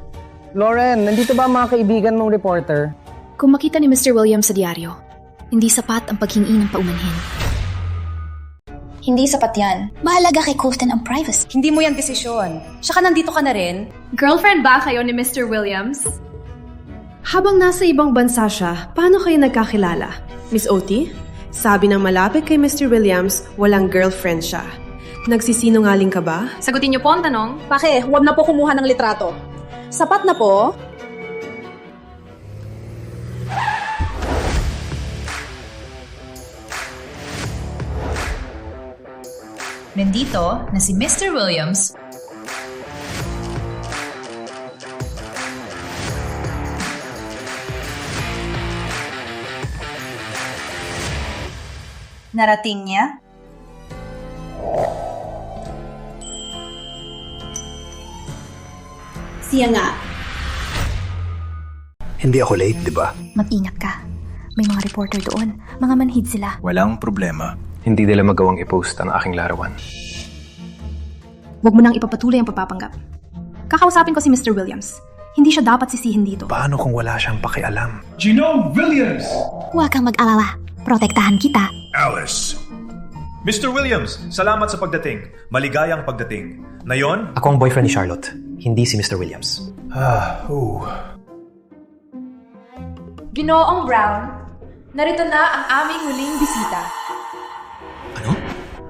Lauren, nandito ba ang mga kaibigan mong reporter? Kung makita ni Mr. Williams sa diaryo, hindi sapat ang paghingi ng paumanhin. Hindi sapat yan. Mahalaga kay Colton ang privacy. Hindi mo yan desisyon. Tsaka nandito ka na rin. Girlfriend ba kayo ni Mr. Williams? Habang nasa ibang bansa siya, paano kayo nagkakilala? Miss Oti, sabi ng malapit kay Mr. Williams, walang girlfriend siya. Nagsisinungaling ka ba? Sagutin niyo po ang tanong. Pake, huwag na po kumuha ng litrato. Sapat na po. Nandito na si Mr. Williams. Narating niya? Siya nga. Hindi ako late, di ba? Mag-ingat ka. May mga reporter doon. Mga manhid sila. Walang problema. Hindi nila magawang i-post ang aking larawan. Huwag mo nang ipapatuloy ang pagpapanggap. Kakausapin ko si Mr. Williams. Hindi siya dapat sisihin dito. Paano kung wala siyang pakialam? Ginang Williams! Huwag kang mag-alala. Protektahan kita. Alice! Mr. Williams, salamat sa pagdating. Maligayang pagdating. Nayon? Ako ang boyfriend ni Charlotte, hindi si Mr. Williams. Ginoong Brown, narito na ang aming huling bisita.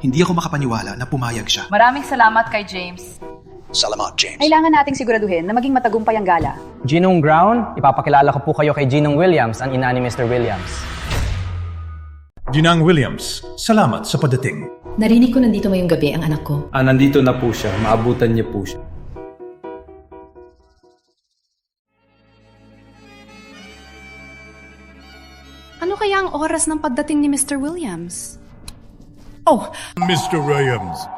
Hindi ako makapaniwala na pumayag siya. Maraming salamat kay James. Salamat, James. Kailangan nating siguraduhin na maging matagumpay ang gala. Ginong Brown, ipapakilala ko po kayo kay Ginong Williams, ang ina ni Mr. Williams. Ginang Williams, salamat sa pagdating. Narinig ko nandito ngayong gabi ang anak ko. Nandito na po siya. Maabutan niya po siya. Ano kaya ang oras ng pagdating ni Mr. Williams? Mr. Williams.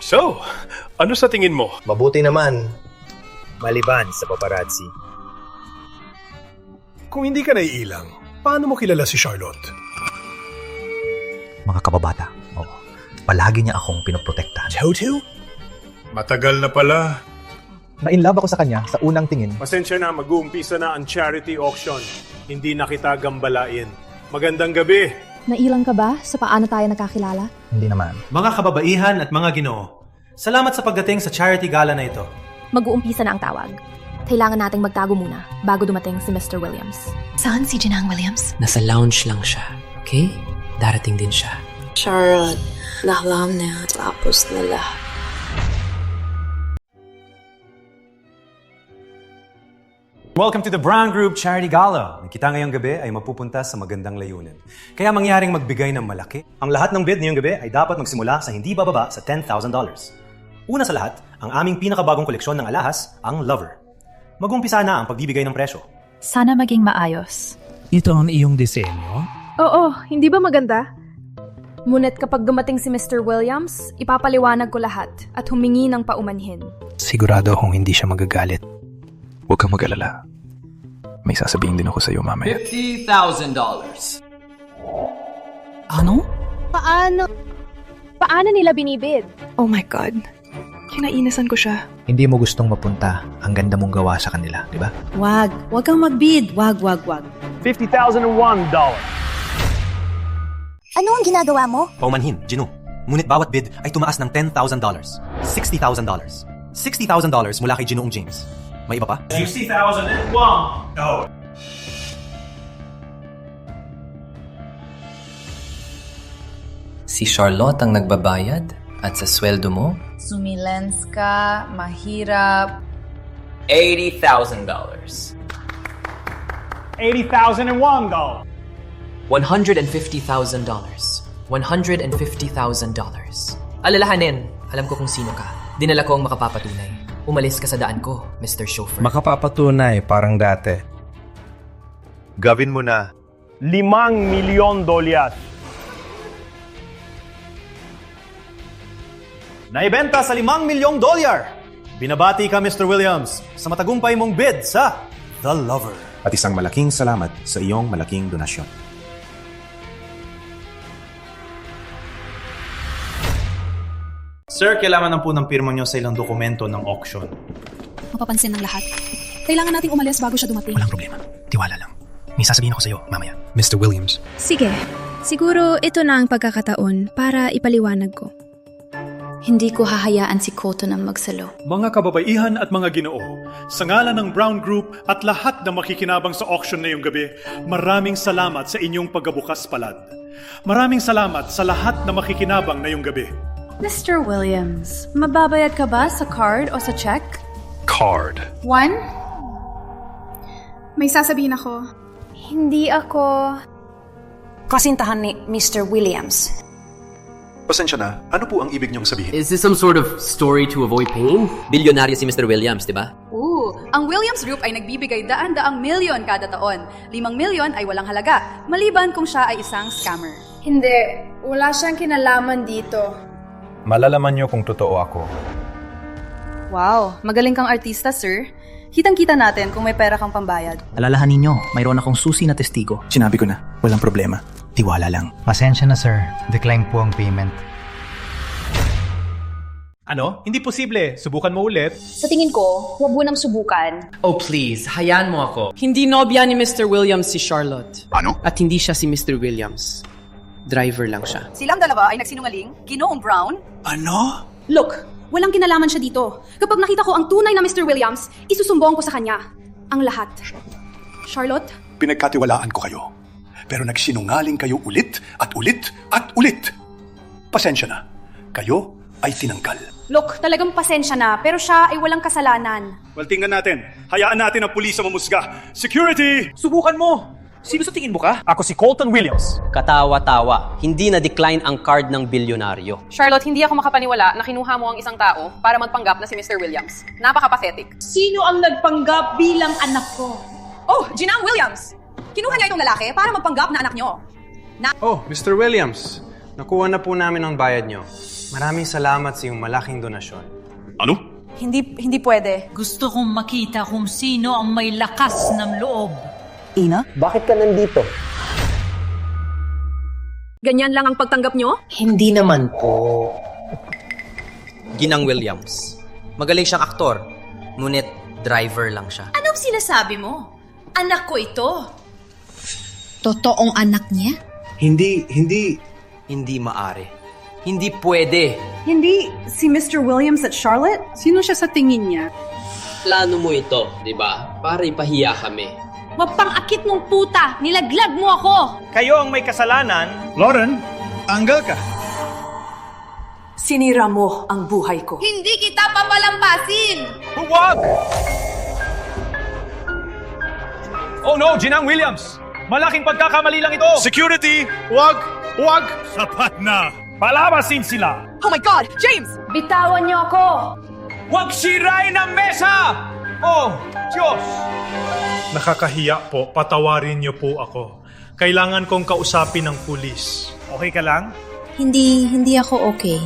So, ano sa tingin mo? Mabuti naman. Maliban sa paparazzi. Kung hindi ka naiilang, paano mo kilala si Charlotte? Mga kababata, palagi niya akong pinoprotektahan. Toto? Matagal na pala. Na-inlove ako sa kanya sa unang tingin. Pasensya na, mag-uumpisa na ang charity auction. Hindi na kita gambalain. Magandang gabi. Nailang ka ba sa paano tayo nakakilala? Hindi naman. Mga kababaihan at mga ginoo, salamat sa pagdating sa charity gala na ito. Mag-uumpisa na ang tawag. Kailangan nating magtago muna bago dumating si Mr. Williams. Saan si Ginang Williams? Nasa lounge lang siya, okay? Darating din siya. Charlotte, nahlam na tapos na lahat. Welcome to the Brown Group Charity Gala. Kita ngayong gabi ay mapupunta sa magandang layunin. Kaya mangyaring magbigay ng malaki. Ang lahat ng bid ngayong gabi ay dapat magsimula sa hindi bababa sa $10,000. Una sa lahat, ang aming pinakabagong koleksyon ng alahas, ang Lover. Mag-umpisa na ang pagbibigay ng presyo. Sana maging maayos. Ito ang iyong disenyo? Oo, hindi ba maganda? Ngunit kapag dumating si Mr. Williams, ipapaliwanag ko lahat at humingi ng paumanhin. Sigurado akong hindi siya magagalit. Huwag kang mag-alala. May sasabihin din ako sa iyo mamaya. $50,000. Ano? Paano nila binibid? Oh my God. Kinainisan ko siya. Hindi mo gustong mapunta. Ang ganda mong gawa sa kanila, di ba? Wag kang magbid. Wag. $50,001. Ano ang ginagawa mo? Paumanhin, Gino. Ngunit bawat bid ay tumaas ng $10,000. $60,000. $60,000 mula kay Ginoong James. May iba pa? $60,001. Oh. Si Charlotte ang nagbabayad at sa sweldo mo? Sumilens ka, mahirap. $80,000. $80,001. $150,000. Alalahanin, alam ko kung sino ka. Dinala ko ang makapapatunay. Umalis ka sa daan ko, Mr. Chauffeur. Makapapatunay, parang dati. Gawin mo na. $5 milyon. Naibenta sa $5 milyong. Binabati ka, Mr. Williams, sa matagumpay mong bid sa The Lover. At isang malaking salamat sa iyong malaking donasyon. Sir, kailangan po ng pirma niyo sa ilang dokumento ng auction. Mapapansin ng lahat. Kailangan nating umalis bago siya dumating. Walang problema. Tiwala lang. May sasabihin ako sa iyo mamaya. Mr. Williams. Sige, siguro ito na ang pagkakataon para ipaliwanag ko. Hindi ko hahayaan si Colton ang magsalo. Mga kababaihan at mga ginoo, sa ngalan ng Brown Group at lahat na makikinabang sa auction na iyong gabi, maraming salamat sa inyong paggabukas palad. Maraming salamat sa lahat na makikinabang na iyong gabi. Mr. Williams, mababayad ka ba sa card o sa check? Card. Juan? May sasabihin ako. Hindi ako... Kasintahan ni Mr. Williams. Pasensya na, ano po ang ibig niyong sabihin? Is this some sort of story to avoid pain? Bilyonaryo si Mr. Williams, di ba? Ang Williams Group ay nagbibigay daan-daang milyon kada taon. 5 milyon ay walang halaga, maliban kung siya ay isang scammer. Hindi, wala siyang kinalaman dito. Malalaman niyo kung totoo ako. Wow, magaling kang artista, sir. Kitang-kita natin kung may pera kang pambayad. Alalahanin niyo, mayroon akong susi na testigo. Sinabi ko na, walang problema. Tiwala lang. Pasensya na sir, decline po ang payment. Ano? Hindi posible. Subukan mo ulit. Sa tingin ko, huwag mo nang subukan. Oh please, hayaan mo ako. Hindi nobya ni Mr. Williams si Charlotte. Ano? At hindi siya si Mr. Williams. Driver lang siya. Silang dalawa ay nagsinungaling, Ginoong Brown. Ano? Look, walang kinalaman siya dito. Kapag nakita ko ang tunay na Mr. Williams, isusumbong ko sa kanya. Ang lahat. Charlotte? Pinagkatiwalaan ko kayo. Pero nagsinungaling kayo ulit at ulit at ulit. Pasensya na. Kayo ay tinanggal. Look, talagang pasensya na, pero siya ay walang kasalanan. Well, tingnan natin. Hayaan natin ang pulis na mamusga. Security! Subukan mo! Sino sa tingin mo ka? Ako si Colton Williams. Katawa-tawa. Hindi na-decline ang card ng bilyonaryo. Charlotte, hindi ako makapaniwala na kinuha mo ang isang tao para magpanggap na si Mr. Williams. Napaka-pathetic. Sino ang nagpanggap bilang anak ko? Oh, Ginang Williams! Kinuha niya itong lalaki para magpanggap na anak niyo. Oh, Mr. Williams. Nakuha na po namin ang bayad niyo. Maraming salamat sa iyong malaking donasyon. Ano? Hindi pwede. Gusto kong makita kung sino ang may lakas ng loob. Ina? Bakit ka nandito? Ganyan lang ang pagtanggap niyo? Hindi naman po. Ginang Williams. Magaling siyang aktor. Ngunit driver lang siya. Anong sinasabi mo? Anak ko ito. Totoong anak niya? Hindi. Hindi maaari. Hindi pwede. Hindi si Mr. Williams at Charlotte? Sino siya sa tingin niya? Plano mo ito, di ba? Para ipahiya kami. Mapang-akit mong puta! Nilaglag mo ako! Kayo ang may kasalanan. Lauren, tanggal ka. Sinira mo ang buhay ko. Hindi kita papalampasin! Huwag! Oh no, Ginang Williams! Malaking pagkakamali lang ito! Security! Huwag! Sapat na! Palabasin sila! Oh my God! James! Bitawan niyo ako! Huwag sirain ang mesa! Oh, Diyos! Nakakahiya po, patawarin niyo po ako. Kailangan kong kausapin ng pulis. Okay ka lang? Hindi ako okay.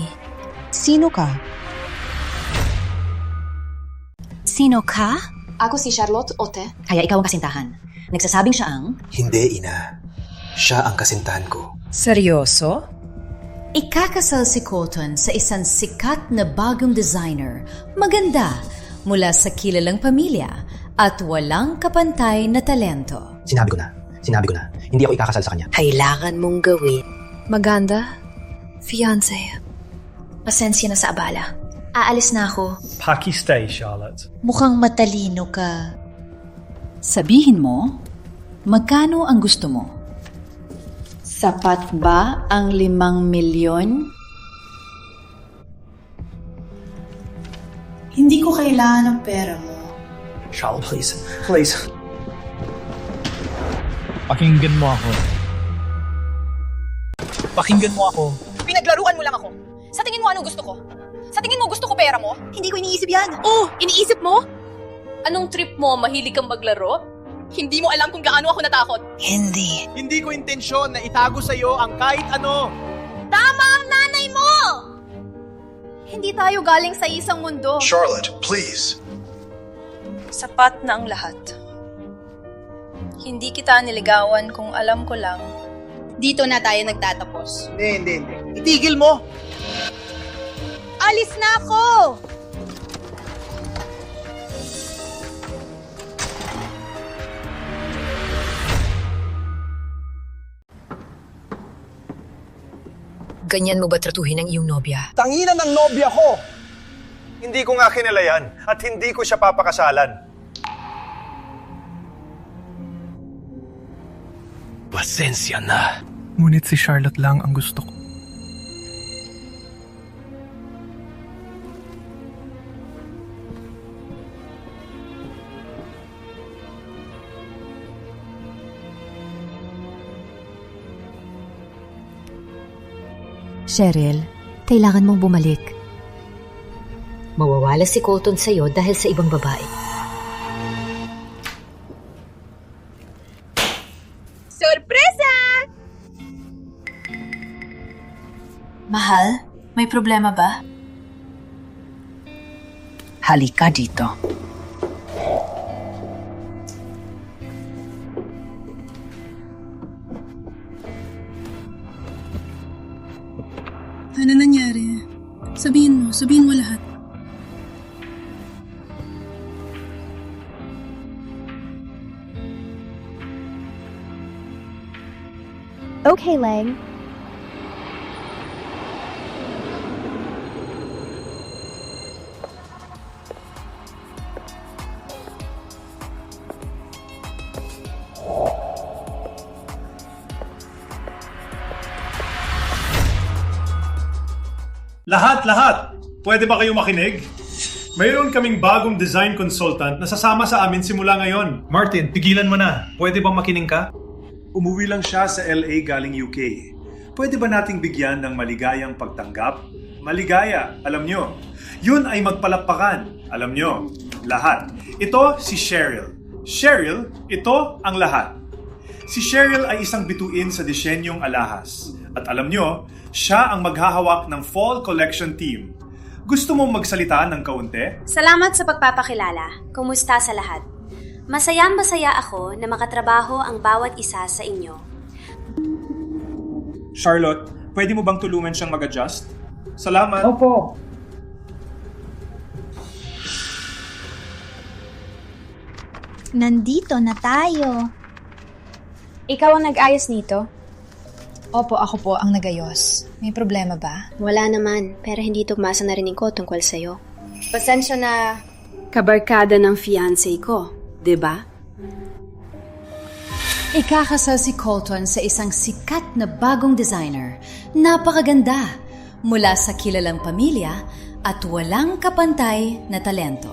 Sino ka? Sino ka? Ako si Charlotte Ote. Kaya ikaw ang kasintahan. Nagsasabing siya ang... Hindi, ina. Siya ang kasintahan ko. Seryoso? Ikakasal si Colton sa isang sikat na bagong designer, maganda, mula sa kilalang pamilya, at walang kapantay na talento. Sinabi ko na. Hindi ako ikakasal sa kanya. Kailangan mong gawin. Maganda, fiancé. Pasensya na sa abala. Aalis na ako. Pakistay, Charlotte. Mukhang matalino ka. Sabihin mo, magkano ang gusto mo? Sapat ba ang 5 milyon? Hindi ko kailangan ng pera mo. Charlotte, please. Pakinggan mo ako. Pinaglaruan mo lang ako. Sa tingin mo anong gusto ko? Sa tingin mo gusto ko pera mo? Hindi ko iniisip yan. Oh, iniisip mo? Anong trip mo? Mahilig kang maglaro? Hindi mo alam kung gaano ako natakot. Hindi ko intensyon na itago sa iyo ang kahit ano. Tama ang nanay mo! Hindi tayo galing sa isang mundo. Charlotte, please. Sapat na ang lahat. Hindi kita niligawan kung alam ko lang. Dito na tayo nagtatapos. Hindi. Itigil mo! Alis na ako! Ganyan mo ba tratuhin ang iyong nobya? Tanginan ng nobya ko! Hindi ko nga kinalayan at hindi ko siya papakasalan. Pasensya na. Ngunit si Charlotte lang ang gusto ko. Cheryl, kailangan mong bumalik. Mawawala si Colton sa'yo dahil sa ibang babae. Sorpresa! Mahal, may problema ba? Halika dito. Ano nangyari? Sabihin mo lahat. Okay, Lang. Lahat! Pwede ba kayo makinig? Mayroon kaming bagong design consultant na sasama sa amin simula ngayon. Martin, pigilan mo na. Pwede ba makinig ka? Umuwi lang siya sa LA galing UK. Pwede ba nating bigyan ng maligayang pagtanggap? Maligaya, alam nyo. Yun ay magpalakpakan, alam nyo. Lahat. Ito si Cheryl. Cheryl, ito ang lahat. Si Cheryl ay isang bituin sa disenyong alahas. At alam nyo, siya ang maghahawak ng Fall Collection Team. Gusto mong magsalita ng kaunti? Salamat sa pagpapakilala. Kumusta sa lahat? Masayang-masaya ako na makatrabaho ang bawat isa sa inyo. Charlotte, pwede mo bang tulungan siyang mag-adjust? Salamat. Opo. Nandito na tayo. Ikaw ang nag-ayos nito? Opo, ako po ang nagayos. May problema ba? Wala naman, pero hindi tumasa narinig ko tungkol sa'yo. Pasensya na. Kabarkada ng fiancé ko, di ba? Ikakasal si Colton sa isang sikat na bagong designer. Napakaganda, mula sa kilalang pamilya at walang kapantay na talento.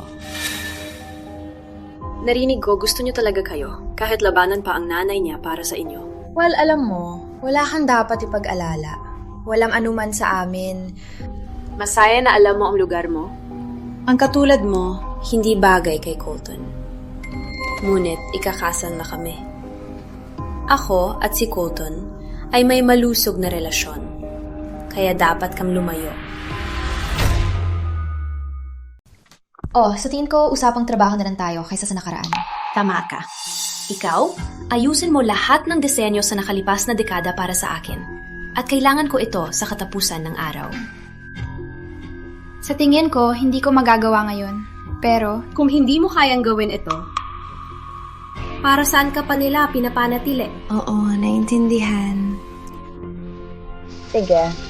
Narinig ko, gusto niyo talaga kayo, kahit labanan pa ang nanay niya para sa inyo. Well, alam mo, wala kang dapat ipag-alala. Walang anuman sa amin. Masaya na alam mo ang lugar mo. Ang katulad mo, hindi bagay kay Colton. Ngunit, ikakasal na kami. Ako at si Colton ay may malusog na relasyon. Kaya dapat kang lumayo. Sa tingin ko, usapang trabaho na lang tayo kaysa sa nakaraan. Tama ka. Ikaw, ayusin mo lahat ng disenyo sa nakalipas na dekada para sa akin. At kailangan ko ito sa katapusan ng araw. Sa tingin ko, hindi ko magagawa ngayon. Pero, kung hindi mo kayang gawin ito, para saan ka pa nila pinapanatili? Oo, naintindihan. Sige.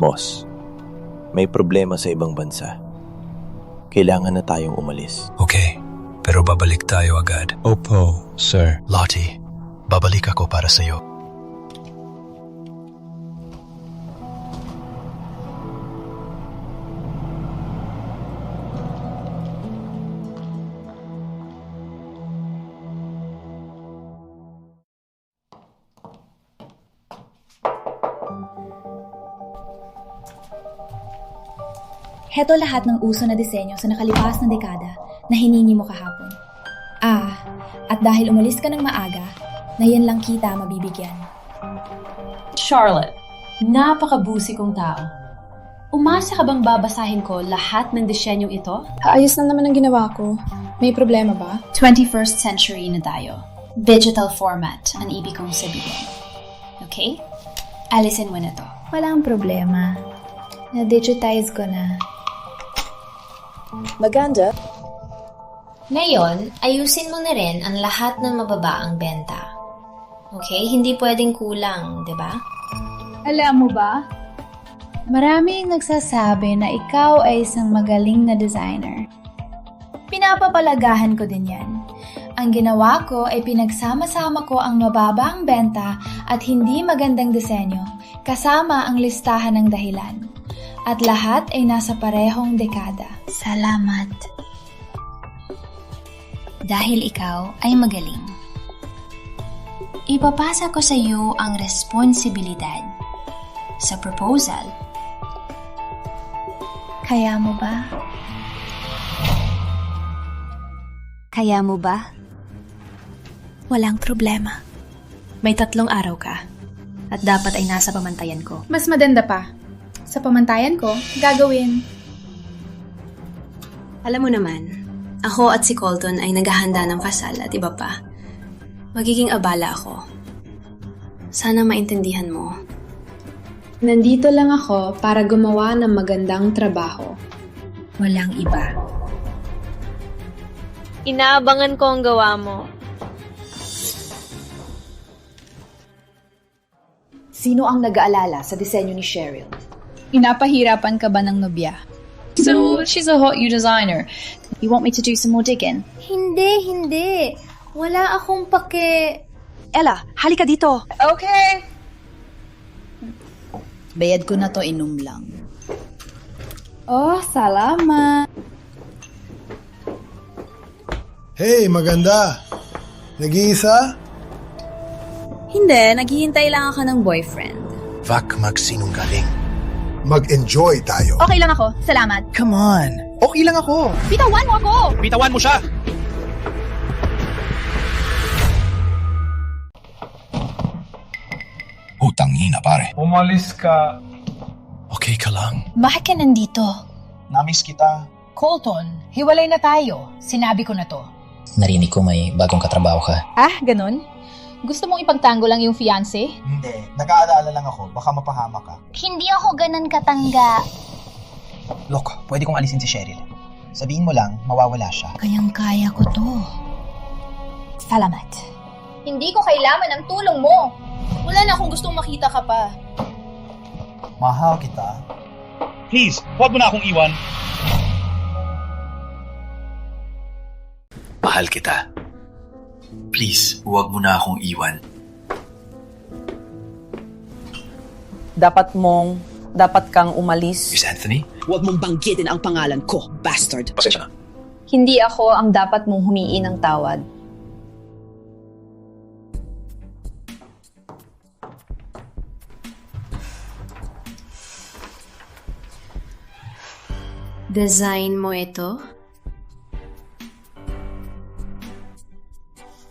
Boss, may problema sa ibang bansa. Kailangan na tayong umalis. Okay, pero babalik tayo agad. Opo, sir. Lottie, babalik ako para sa'yo. Heto lahat ng uso na disenyo sa nakalipas na dekada na hiningi mo kahapon. At dahil umalis ka ng maaga, na yan lang kita mabibigyan. Charlotte, napakabusi kong tao. Umasa ka bang babasahin ko lahat ng disenyong ito? ayos lang naman ang ginawa ko. May problema ba? 21st century na tayo. Digital format ang ibig kong sabihin. Okay? Alisin mo na to. Walang problema. Na-digitize ko na. Maganda. Ngayon, ayusin mo na rin ang lahat ng mababaang benta. Okay? Hindi pwedeng kulang, di ba? Alam mo ba? Maraming nagsasabi na ikaw ay isang magaling na designer. Pinapapalagahan ko din yan. Ang ginawa ko ay pinagsama-sama ko ang mababang benta at hindi magandang disenyo kasama ang listahan ng dahilan. At lahat ay nasa parehong dekada. Salamat. Dahil ikaw ay magaling. Ipapasa ko sa iyo ang responsibilidad sa proposal. Kaya mo ba? Kaya mo ba? Walang problema. May 3 araw ka. At dapat ay nasa pamantayan ko. Mas maganda pa. Sa pamantayan ko, gagawin. Alam mo naman, ako at si Colton ay naghahanda ng kasal at iba pa. Magiging abala ako. Sana maintindihan mo. Nandito lang ako para gumawa ng magandang trabaho. Walang iba. Inaabangan ko ang gawa mo. Sino ang nag-aalala sa disenyo ni Cheryl? Inapahirapan ka ba ng nobya? So, she's a hot designer. You want me to do some more digging? Hindi. Wala akong pake... Ella, halika dito. Okay. Bayad ko na to, inom lang. Oh, salamat. Hey, maganda. Nag-iisa? Hindi, naghihintay lang ako ng boyfriend. Vak magsinungaling. Mag-enjoy tayo. Okay lang ako. Salamat. Come on. Okay lang ako. Bitawan mo ako! Bitawan mo siya! Utangina, pare. Umalis ka. Okay ka lang. Bakit ka nandito? Namiss kita. Colton, hiwalay na tayo. Sinabi ko na to. Narinig ko may bagong katrabaho ka. Ah, ganun? Gusto mong ipagtanggol lang yung fiancé? Hindi. Nag-aalala lang ako. Baka mapahama ka. Hindi ako ganun katangga. Look, pwede kong alisin si Cheryl. Sabihin mo lang, mawawala siya. Kayang-kaya ko to. Salamat. Hindi ko kailangan ng tulong mo. Wala na akong gustong makita ka pa. Mahal kita. Please, huwag mo na akong iwan. Mahal kita. Please, huwag mo na akong iwan. Dapat kang umalis. Miss Anthony? Huwag mong banggitin ang pangalan ko, bastard. Pasensya na. Hindi ako ang dapat mong humiin ng tawad. Design mo ito?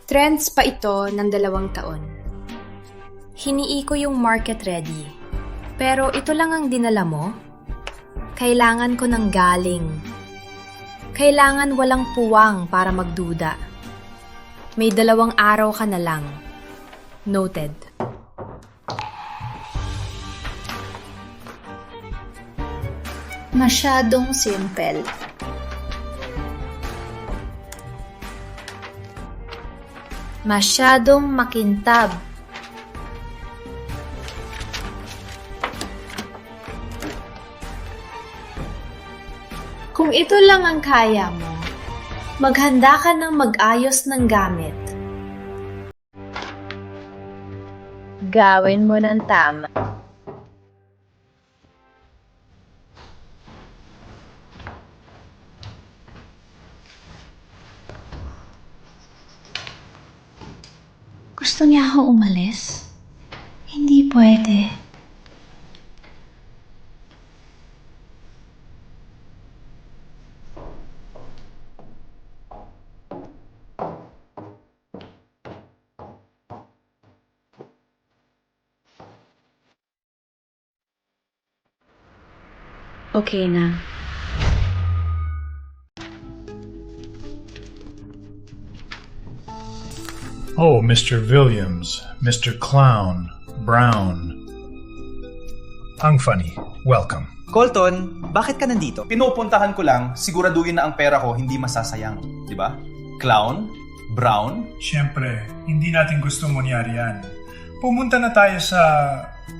Trends pa ito ng 2 taon. Hinii ko yung market ready. Pero ito lang ang dinala mo? Kailangan ko ng galing. Kailangan walang puwang para magduda. May 2 araw ka na lang. Noted. Masyadong simple. Masyadong makintab. Kung ito lang ang kaya mo, maghanda ka ng mag-ayos ng gamit. Gawin mo ng tama. Gusto niya ako umalis? Hindi pwede. Okay na. Oh, Mr. Williams, Mr. Clown, Brown. Ang funny. Welcome. Colton, bakit ka nandito? Pinupuntahan ko lang, siguraduhin na ang pera ko hindi masasayang. Di ba? Clown? Brown? Siyempre, hindi natin gustong mangyari yan. Pumunta na tayo sa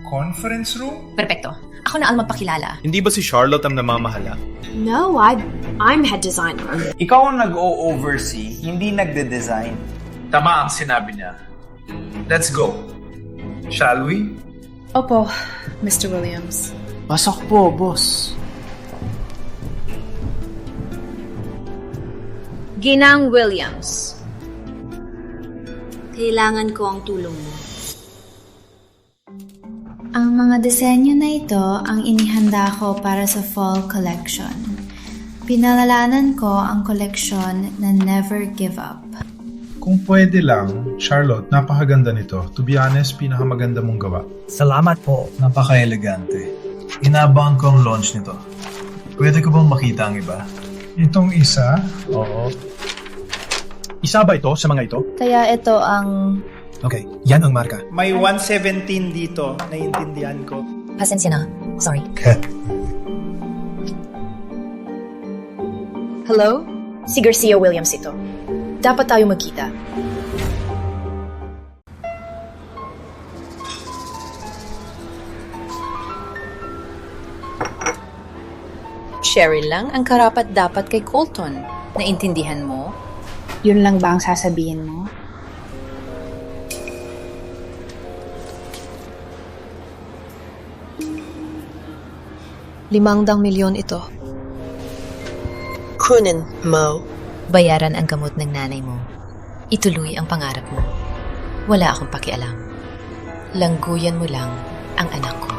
conference room? Perfecto. Ako na ang magpakilala. Hindi ba si Charlotte ang namamahala? No, I'm head designer. Ikaw ang nag-o-oversee, hindi nagde-design. Tama ang sinabi niya. Let's go. Shall we? Opo, Mr. Williams. Pasok po, boss. Ginang Williams. Kailangan ko ang tulong mo. Ang mga disenyo na ito ang inihanda ko para sa fall collection. Pinalalanan ko ang koleksyon na Never Give Up. Kung pwede lang, Charlotte, napakaganda nito. To be honest, pinakamaganda mong gawa. Salamat po. Napaka-elegante. Inaabangan ko ang launch nito. Pwede ko bang makita ang iba? Itong isa? Oo. Isa ba ito sa mga ito? Kaya ito ang... Okay, yan ang marka. May 117 dito, naiintindihan ko. Pasensya na. Sorry. Hello? Si Garcia Williams ito. Dapat tayo magkita. Cheryl lang ang karapat-dapat kay Colton. Naintindihan mo? Yun lang ba ang sasabihin mo? ₱500 milyon ito. Kunin mo. Bayaran ang gamot ng nanay mo. Ituloy ang pangarap mo. Wala akong pakialam. Langguyan mo lang ang anak ko.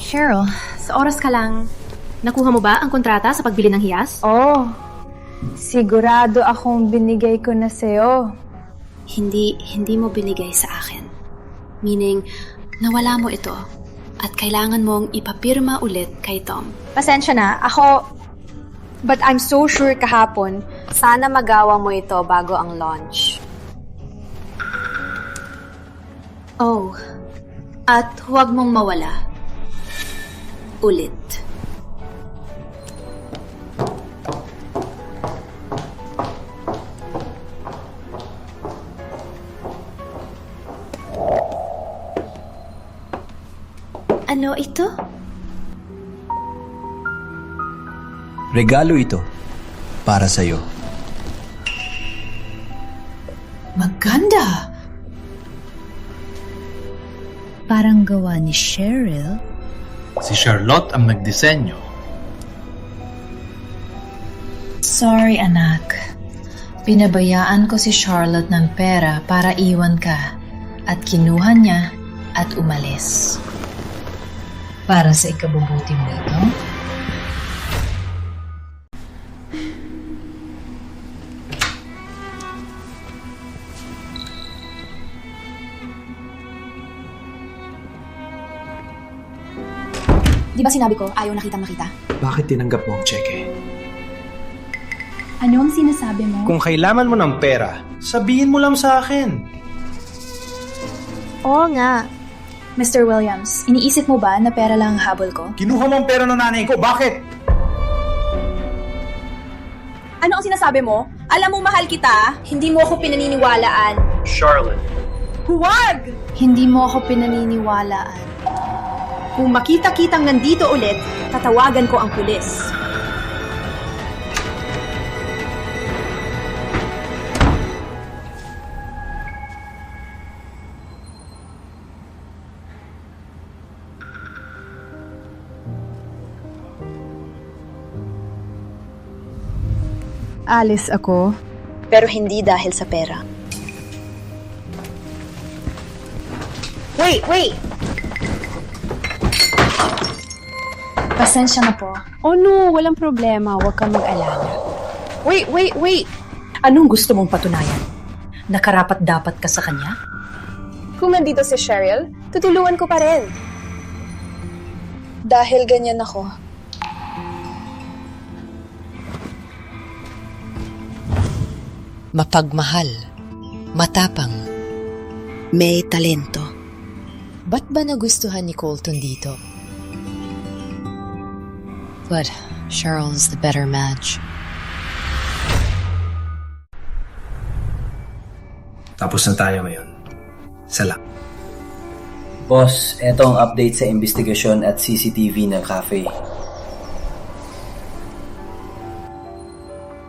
Cheryl, sa oras ka lang, nakuha mo ba ang kontrata sa pagbili ng hiyas? Oh, sigurado akong binigay ko na sa'yo. Hindi mo binigay sa akin. Meaning, nawala mo ito at kailangan mong ipapirma ulit kay Tom. Pasensya na, but I'm so sure kahapon. Sana magawa mo ito bago ang launch. Oh, at huwag mong mawala. Ulit. Ano ito? Regalo ito para sa'yo. Maganda! Parang gawa ni Cheryl. Si Charlotte ang nagdisenyo. Sorry, anak. Pinabayaan ko si Charlotte ng pera para iwan ka at kinuha niya at umalis. Para sa ikabubuti mo ito? Di ba sinabi ko, ayaw nakita-makita? Bakit tinanggap mo ang cheque? Ano ang sinasabi mo? Kung kailangan mo ng pera, sabihin mo lang sa akin. Oo nga. Mr. Williams, iniisip mo ba na pera lang ang habol ko? Kinuha mo ang pera ng nanay ko, bakit? Ano ang sinasabi mo? Alam mo mahal kita? Hindi mo ako pinaniniwalaan. Charlotte. Huwag! Hindi mo ako pinaniniwalaan. Kung makita-kitang nandito ulit, tatawagan ko ang pulis. Alis ako, pero hindi dahil sa pera. Wait! Pasensya na po. Oh no, walang problema. Huwag kang mag-alala. Wait! Anong gusto mong patunayan? Nakarapat-dapat ka sa kanya? Kung nandito si Cheryl, tutulungan ko pa rin. Dahil ganyan ako. Mapagmahal, matapang, may talento. Ba't ba nagustuhan ni Colton dito? But Cheryl's the better match. Tapos na tayo ngayon. Salamat. Boss, eto ang update sa investigasyon at CCTV ng cafe.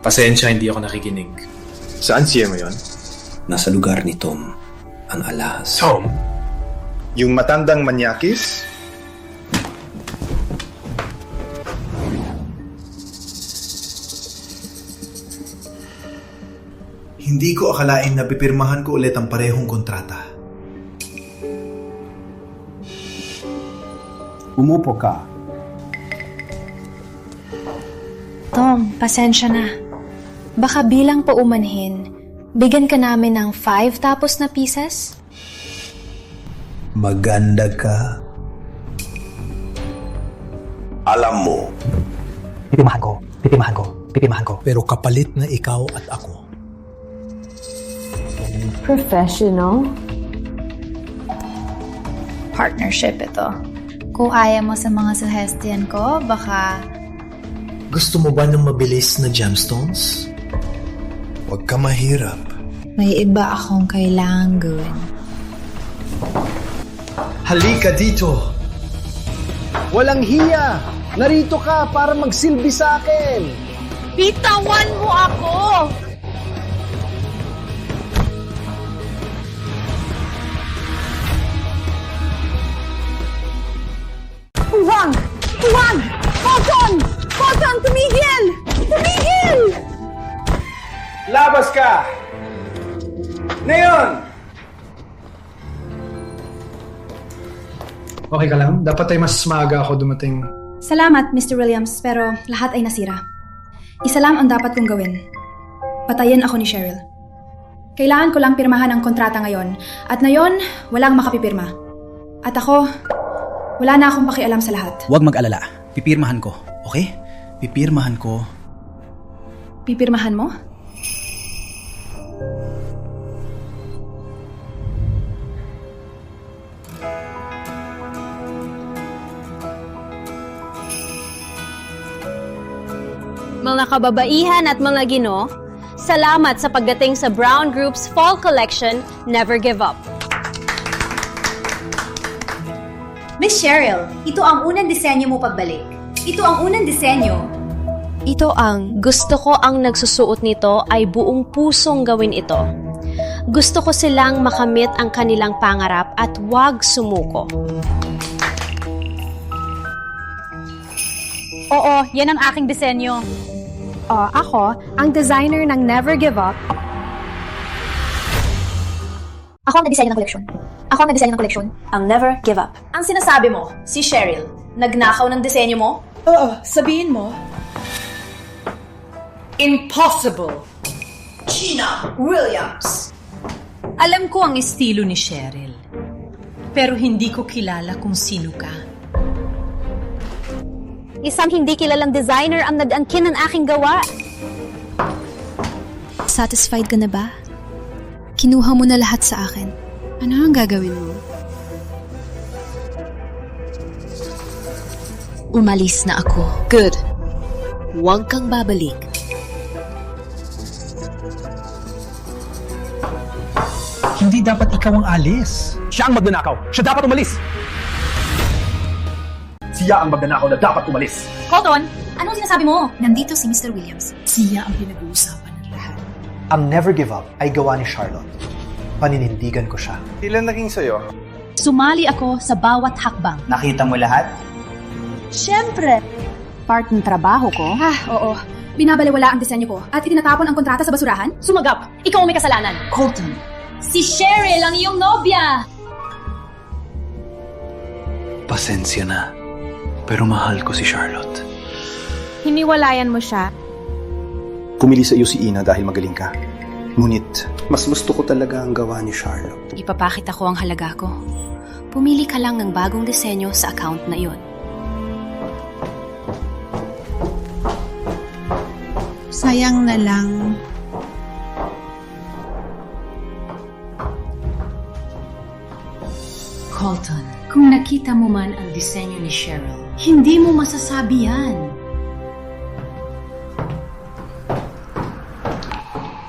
Pasensya, hindi ako nakikinig. Saan siya mo yun? Nasa lugar ni Tom, ang alahas. Tom? Yung matandang manyakis? Hindi ko akalain na pipirmahan ko ulit ang parehong kontrata. Umupo ka. Tom, pasensya na. Baka bilang paumanhin, bigyan ka namin ng 5 tapos na pieces? Maganda ka. Alam mo, Pipimahan ko. Pero kapalit na ikaw at ako. Professional? Partnership ito. Kung ayaw mo sa mga suggestion ko, baka... Gusto mo ba ng mabilis na gemstones? huwag ka mahirap. May iba akong kailangang gawin. Halika dito! Walang hiya! Narito ka para magsilbi sa akin! Bitawan mo ako! Huwag! Colton! Tumigil! Labas ka! Ngayon! Okay ka lang? Dapat ay mas maaga ako dumating. Salamat, Mr. Williams, pero lahat ay nasira. Isa lang ang dapat kong gawin. Patayin ako ni Cheryl. Kailangan ko lang pirmahan ang kontrata ngayon. At ngayon, walang makapipirma. At ako, wala na akong pakialam sa lahat. Huwag mag-alala. Pipirmahan ko. Okay? Pipirmahan ko. Pipirmahan mo? Mga kababaihan at mga gino, salamat sa pagdating sa Brown Group's Fall Collection, Never Give Up. Miss Cheryl, ito ang unang disenyo mo pagbalik. Ito ang unang disenyo. Ito ang gusto ko ang nagsusuot nito ay buong pusong gawin ito. Gusto ko silang makamit ang kanilang pangarap at huwag sumuko. Oo, yan ang aking disenyo. Ako, ang designer ng Never Give Up. Ako ang nag-design ng koleksyon. Ang Never Give Up. Ang sinasabi mo, si Cheryl, nagnakaw ng disenyo mo? Oo, sabihin mo. Impossible! Gina Williams! Alam ko ang estilo ni Cheryl. Pero hindi ko kilala kung sino ka. Isang hindi kilalang designer ang nag-angkin ng aking gawa. Satisfied ka na ba? Kinuha mo na lahat sa akin. Ano ang gagawin mo? Umalis na ako. Good. Huwag kang babalik. Hindi dapat ikaw ang alis. Siya ang magnanakaw. Siya dapat umalis. Siya ang magnanakaw na dapat umalis. Colton, anong sinasabi mo? Nandito si Mr. Williams. Siya ang pinag-uusapan ng lahat. Ang Never Give Up ay gawa ni Charlotte. Paninindigan ko siya. Ilan naging sayo? Sumali ako sa bawat hakbang. Nakita mo lahat? Siyempre. Part ng trabaho ko. Oo. Binabaliwala ang disenyo ko at itinatapon ang kontrata sa basurahan? Sumagap! Ikaw ang may kasalanan. Colton, Si Cheryl ang iyong nobya! Pasensya na. Pero mahal ko si Charlotte. Hiniwalayan mo siya. Pumili sa iyo si Ina dahil magaling ka. Ngunit, mas gusto ko talaga ang gawa ni Charlotte. Ipapakita ko ang halaga ko. Pumili ka lang ng bagong disenyo sa account na iyon. Sayang na lang. Colton, kung nakita mo man ang disenyo ni Cheryl, hindi mo masasabi yan.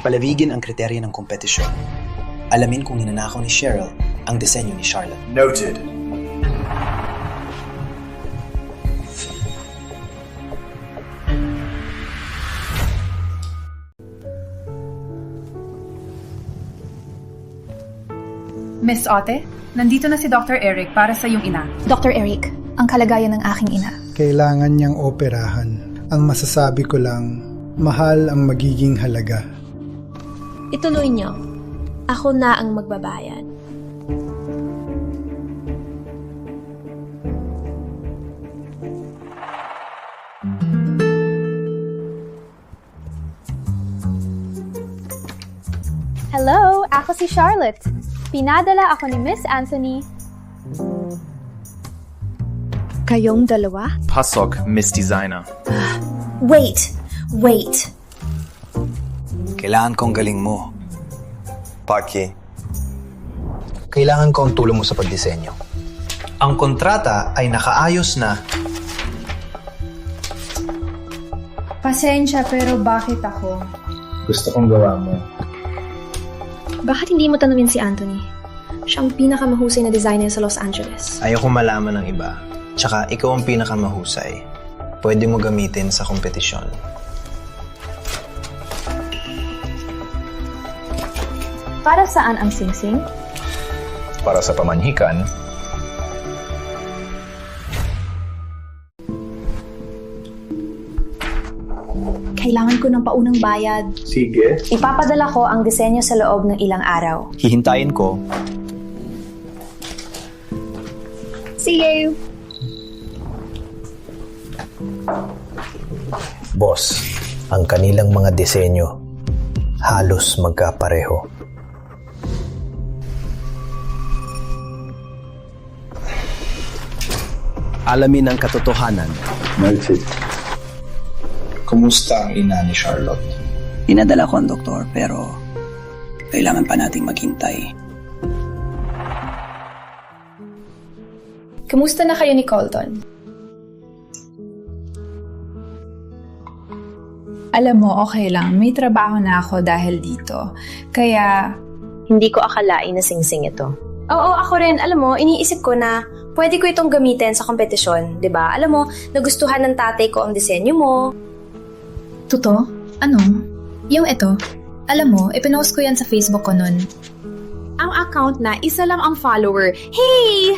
Palawigin ang kriteria ng kompetisyon. Alamin kung ninanakaw ni Cheryl ang disenyo ni Charlotte. Noted. Miss Ote, nandito na si Dr. Eric para sa iyong ina. Dr. Eric, ang kalagayan ng aking ina. Kailangan niyang operahan. Ang masasabi ko lang, mahal ang magiging halaga. Ituloy niyo. Ako na ang magbabayad. Hello, ako si Charlotte. Pinadala ako ni Miss Anthony. Kayong dalawa? Pasok, Miss Designer. Wait! Kailangan kong galing mo. Parky. Kailangan ko ang tulong mo sa pagdisenyo. Ang kontrata ay nakaayos na. Pasensya pero bakit ako? Gusto kong gawa mo. Bakit hindi mo tanungin si Anthony? Siya ang pinakamahusay na designer sa Los Angeles. Ayoko malaman ng iba. Tsaka ikaw ang pinakamahusay. Pwede mo gamitin sa kompetisyon. Para saan ang singsing? Para sa pamanhikan, Kailangan ko ng paunang bayad. sige. Ipapadala ko ang disenyo sa loob ng ilang araw. Hihintayin ko. Si See you! Boss, ang kanilang mga disenyo halos magkapareho. Alamin ang katotohanan. Melted. Kumusta ang ina ni Charlotte? Pinadala ko ang doktor pero kailangan pa nating maghintay. Kumusta na kayo ni Colton? Alam mo, okay lang. May trabaho na ako dahil dito. Kaya... Hindi ko akalain na singsing ito. Oo, ako rin. Alam mo, iniisip ko na pwede ko itong gamitin sa kompetisyon, 'di ba? Alam mo, nagustuhan ng tatay ko ang disenyo mo. Totoo? Ano? Yung ito? Alam mo, ipinost ko yan sa Facebook ko nun. Ang account na isa lang ang follower. Hey!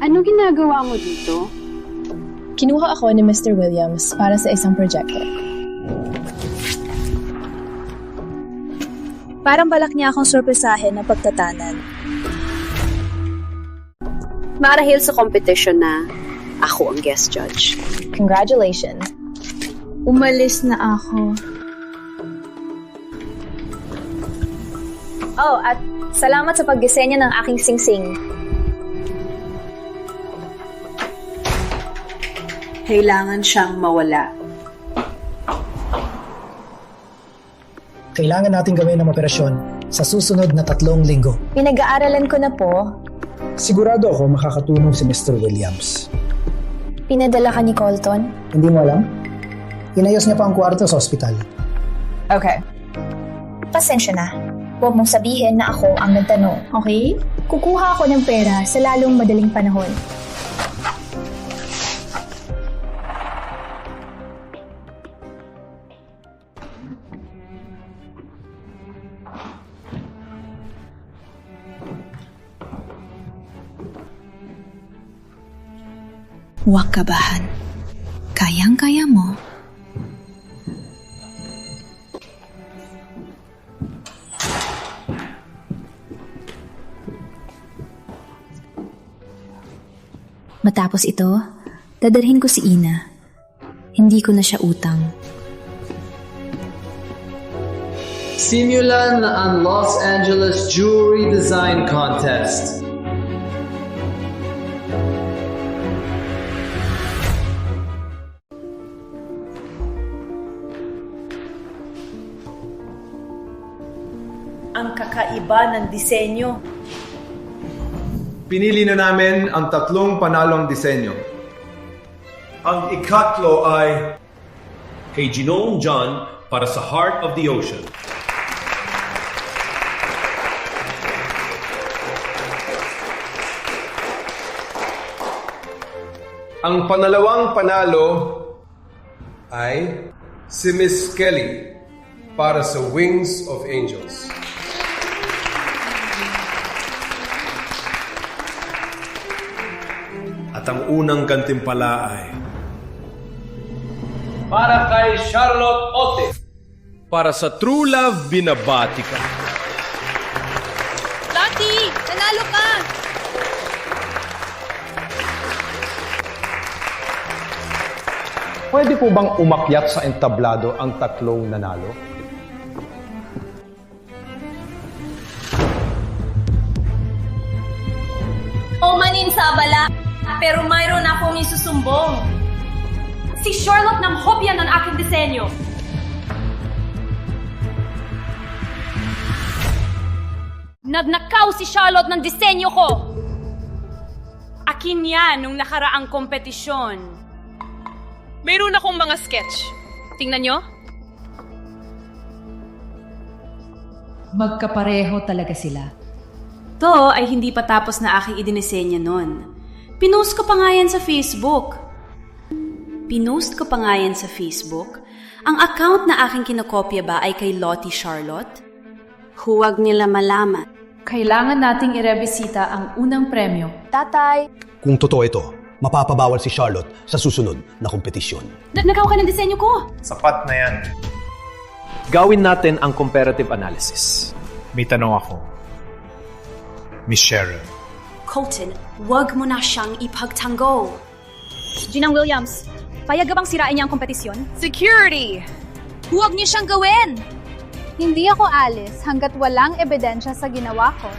Ano ginagawa mo dito? Kinuha ako ni Mr. Williams para sa isang proyekto. Parang balak niya akong sorpresahin ng pagtatanan. Marahil sa competition na ako ang guest judge. Congratulations. Umalis na ako. Oh, at salamat sa pagdisenyo ng aking singsing. Kailangan siyang mawala. Kailangan natin gawin ang operasyon sa susunod na 3 linggo. Pinag-aaralan ko na po. Sigurado ako makakatulong si Mr. Williams. Pinadala ka ni Colton? Hindi mo alam? Inayos niya pa ang kwarto sa ospital. Okay. Pasensya na. Huwag mong sabihin na ako ang nagtanong, okay? Kukuha ako ng pera sa lalong madaling panahon. Huwag kabahan. Kayang-kaya mo. Matapos ito, dadalhin ko si Ina. Hindi ko na siya utang. Simulan ang Los Angeles Jewelry Design Contest. Ang kakaiba ng disenyo. Pinili na namin ang 3 panalong disenyo. Ang ikatlo ay kay Ginoong John para sa Heart of the Ocean. Ang panalawang panalo ay si Miss Kelly para sa Wings of Angels. At ang unang gantimpala ay para kay Charlotte Ote para sa True Love Binabati Ka. Lottie! Nanalo ka! Pwede po bang umakyat sa entablado ang 3 nanalo? Umanin sa abala, pero mayroon akong isusumbong. Si Charlotte ng hopya ng aking disenyo. Nagnakaw si Charlotte ng disenyo ko. Akin yan nung nakaraang kompetisyon. Mayroon akong mga sketch. Tingnan nyo. Magkapareho talaga sila. To ay hindi pa tapos na aking idinisenyo nun. Pinost ko pa nga yan sa Facebook. Ang account na aking kinokopya ba ay kay Lottie Charlotte? Huwag nila malaman. Kailangan nating irebisita ang unang premyo. Tatay! Kung totoo ito, Mapapabawal si Charlotte sa susunod na kompetisyon. Nagawa ka ng disenyo ko! Sapat na yan. Gawin natin ang comparative analysis. May tanong ako. Miss Cheryl. Colton, wag mo na siyang ipagtanggol. Ginang Williams, payag ka bang sirain niya ang kompetisyon? Security! Huwag niyo siyang gawin! Hindi ako alis hanggat walang ebidensya sa ginawa ko.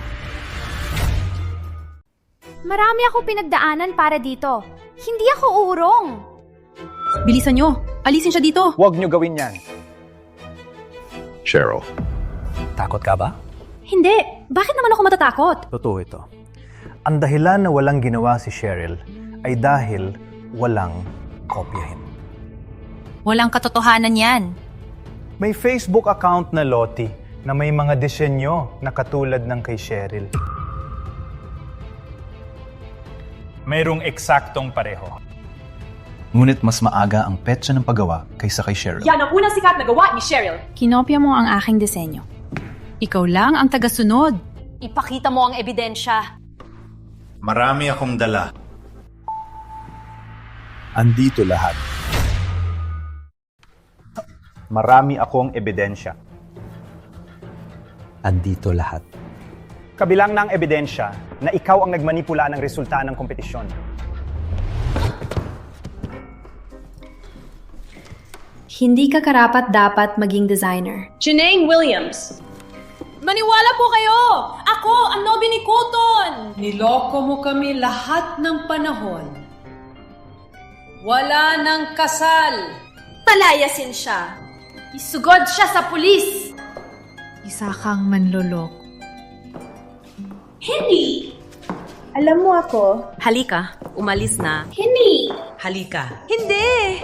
Marami ako pinagdaanan para dito. Hindi ako uurong. Bilisan niyo! Alisin siya dito! Huwag niyo gawin yan. Cheryl. Takot ka ba? Hindi! Bakit naman ako matatakot? Totoo ito. Ang dahilan na walang ginawa si Cheryl ay dahil walang kopyahin. Walang katotohanan yan. May Facebook account na Lottie na may mga disenyo na katulad ng kay Cheryl. Mayroong eksaktong pareho. Ngunit mas maaga ang petsa ng paggawa kaysa kay Cheryl. Yan ang unang sikat na gawa ni Cheryl. Kinopya mo ang aking disenyo. Ikaw lang ang tagasunod. Ipakita mo ang ebidensya. Marami akong dala. Andito lahat. Marami akong ebidensya. Andito lahat. Kabilang ng ebidensya na ikaw ang nagmanipula ng resulta ng kompetisyon. Hindi ka karapat-dapat maging designer. Janae Williams. Maniwala po kayo! Ako, ang nobby ni Colton! Niloko mo kami lahat ng panahon. Wala nang kasal. Palayasin siya. Isugod siya sa pulis! Isa kang manloloko. Hindi! Alam mo ako. Halika, umalis na. Hindi! Halika. Hindi!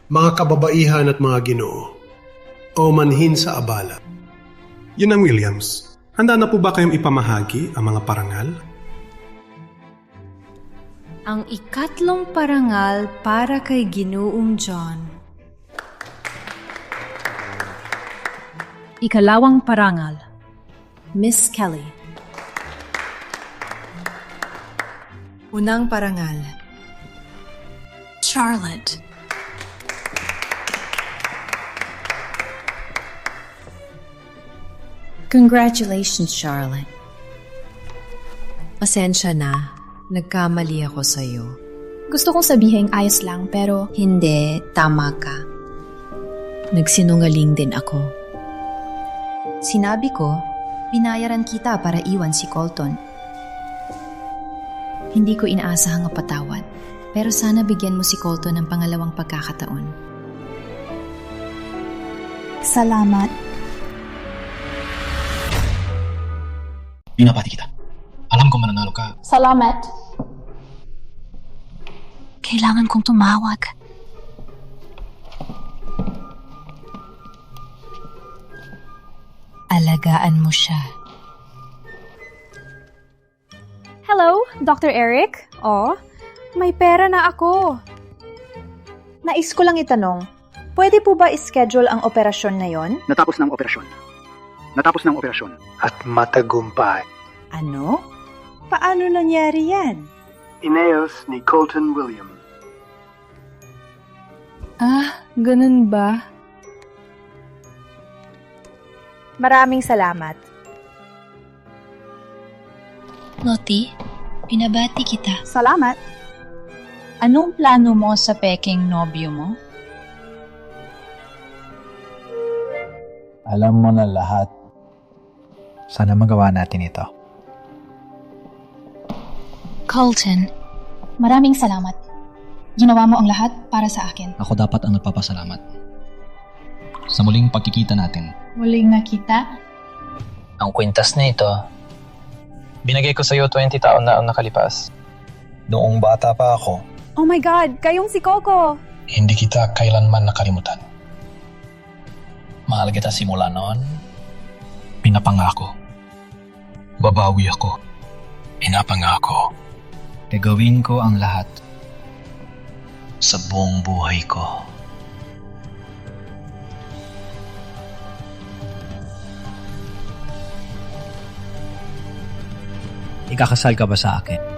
Mga kababaihan at mga ginoo, o manhin sa abala. Yun ang Williams. Handa na po ba kayong ipamahagi ang mga parangal? Ang ikatlong parangal para kay Ginoong John. Ikalawang parangal. Miss Kelly. Unang parangal. Charlotte. Congratulations, Charlotte. Pasensya na. Nagkamali ako sa'yo. Gusto kong sabihin ayos lang pero Hindi, tama ka. Nagsinungaling din ako. Sinabi ko, binayaran kita para iwan si Colton. Hindi ko inaasahang mapatawad, pero sana bigyan mo si Colton ng pangalawang pagkakataon. salamat. Binabati kita. Alam ko mananalo ka. Salamat. Kailangan kong tumawag. Alagaan mo siya. Hello, Dr. Eric? Oh, may pera na ako. Nais ko lang itanong, pwede po ba ischedule ang operasyon na yon? Natapos na ang operasyon. At matagumpay. Ano? Paano nangyari yan? Ineos ni Colton Williams. Ganun ba? Maraming salamat. Lottie, pinabati kita. Salamat. Anong plano mo sa peking nobyo mo? Alam mo na lahat. Sana magawa natin ito. Colton, Maraming salamat. Ginawa mo ang lahat para sa akin. Ako dapat ang nagpapasalamat. Sa muling pagkikita natin. muling nakita? Ang kwintas na ito, binigay ko sa iyo 20 taon na ang nakalipas. Noong bata pa ako, Oh my God, kayong si Coco. hindi kita kailanman nakalimutan. Mahal kita simula noon. Pinapangako. Babawi ako. Pinapangako. Gagawin ko ang lahat sa buong buhay ko. ikakasal ka ba sa akin?